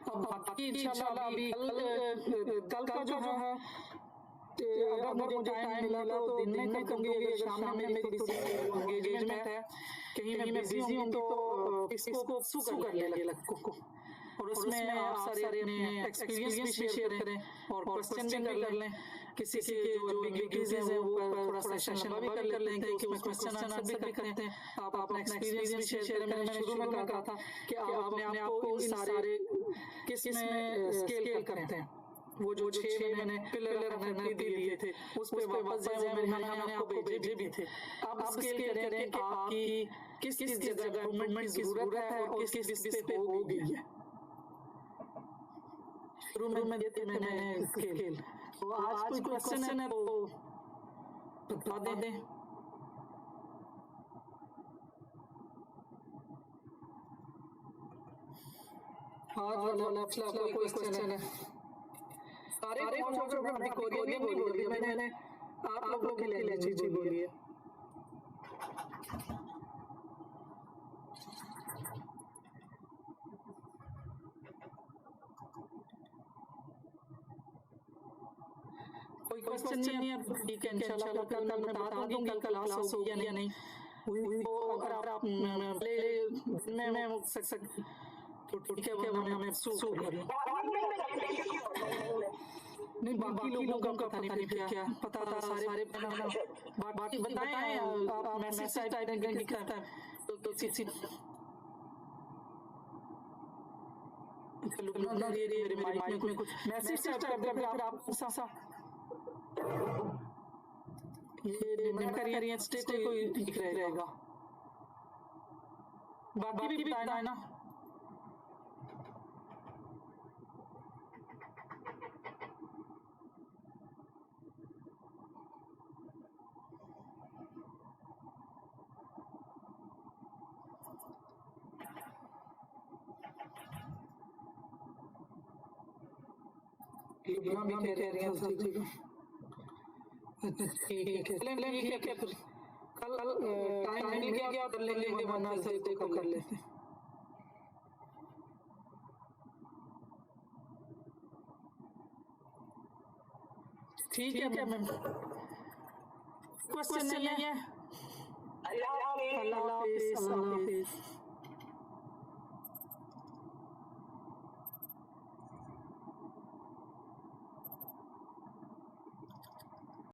Speaker 1: अब बाकी इंशाल्लाह अभी कल का जो है, अगर मुझे टाइम मिला तो दिन में करूंगी, अगर शाम में मेरी थोड़ी एंगेजमेंट है, कहीं मैं बिजी हूँ तो इसको सू कर ले को, और उसमें आप सारे अपने एक्सपीरियंस भी शेयर करें और क्वेश्चन भी कर लें। किसी के जो एम्बिग्यूटीज हैं वो थोड़ा सेशन भी कर लेते हैं कि उसमें क्वेश्चन आंसर भी करते हैं। आप अपना एक्सपीरियंस भी शेयर करें। मैंने शुरू में कहा था कि आप अपने आप को इन सारे किस में स्केल करते हैं। वो जो 6 मैंने पिलर हमने दिए थे उस पे वापस जाए, मैंने आपको भेजे भी थे। अब स्केल करें कि आपकी किस जगह इम्प्रूवमेंट की जरूरत है और किस पे हो गई है। शुरू में देते मैंने स्केल, तो आज कोई क्वेश्चन है तो बता दें। आज वाला कोई क्वेश्चन है? सारे नहीं बोलिए, मैंने आप लोग के लिए चीज बोलिए। कोई क्वेश्चन नहीं है? ठीक है, इंशाल्लाह कल मैं बता दूंगी कल क्लास होगी या नहीं। वो अगर आप पहले दिन में तो ठीक है, वरना हमें सू कर नहीं। बाकी लोगों का पता नहीं फिर क्या पता था, सारे बाकी बताएं आप मैसेज टाइप करके करता है तो किसी ना मेरे माइक में कुछ मैसेज टाइप कर दे, फिर आप सा ये मैं कर रही है स्टे कोई ठीक रहेगा। बाकी भी बताना है ना। भी कह रही हैं सब ठीक है। ठीक है फिर कल टाइम मिल गया कर लेंगे, वरना सही को कर लेते। ठीक है मैम, क्वेश्चन नहीं है।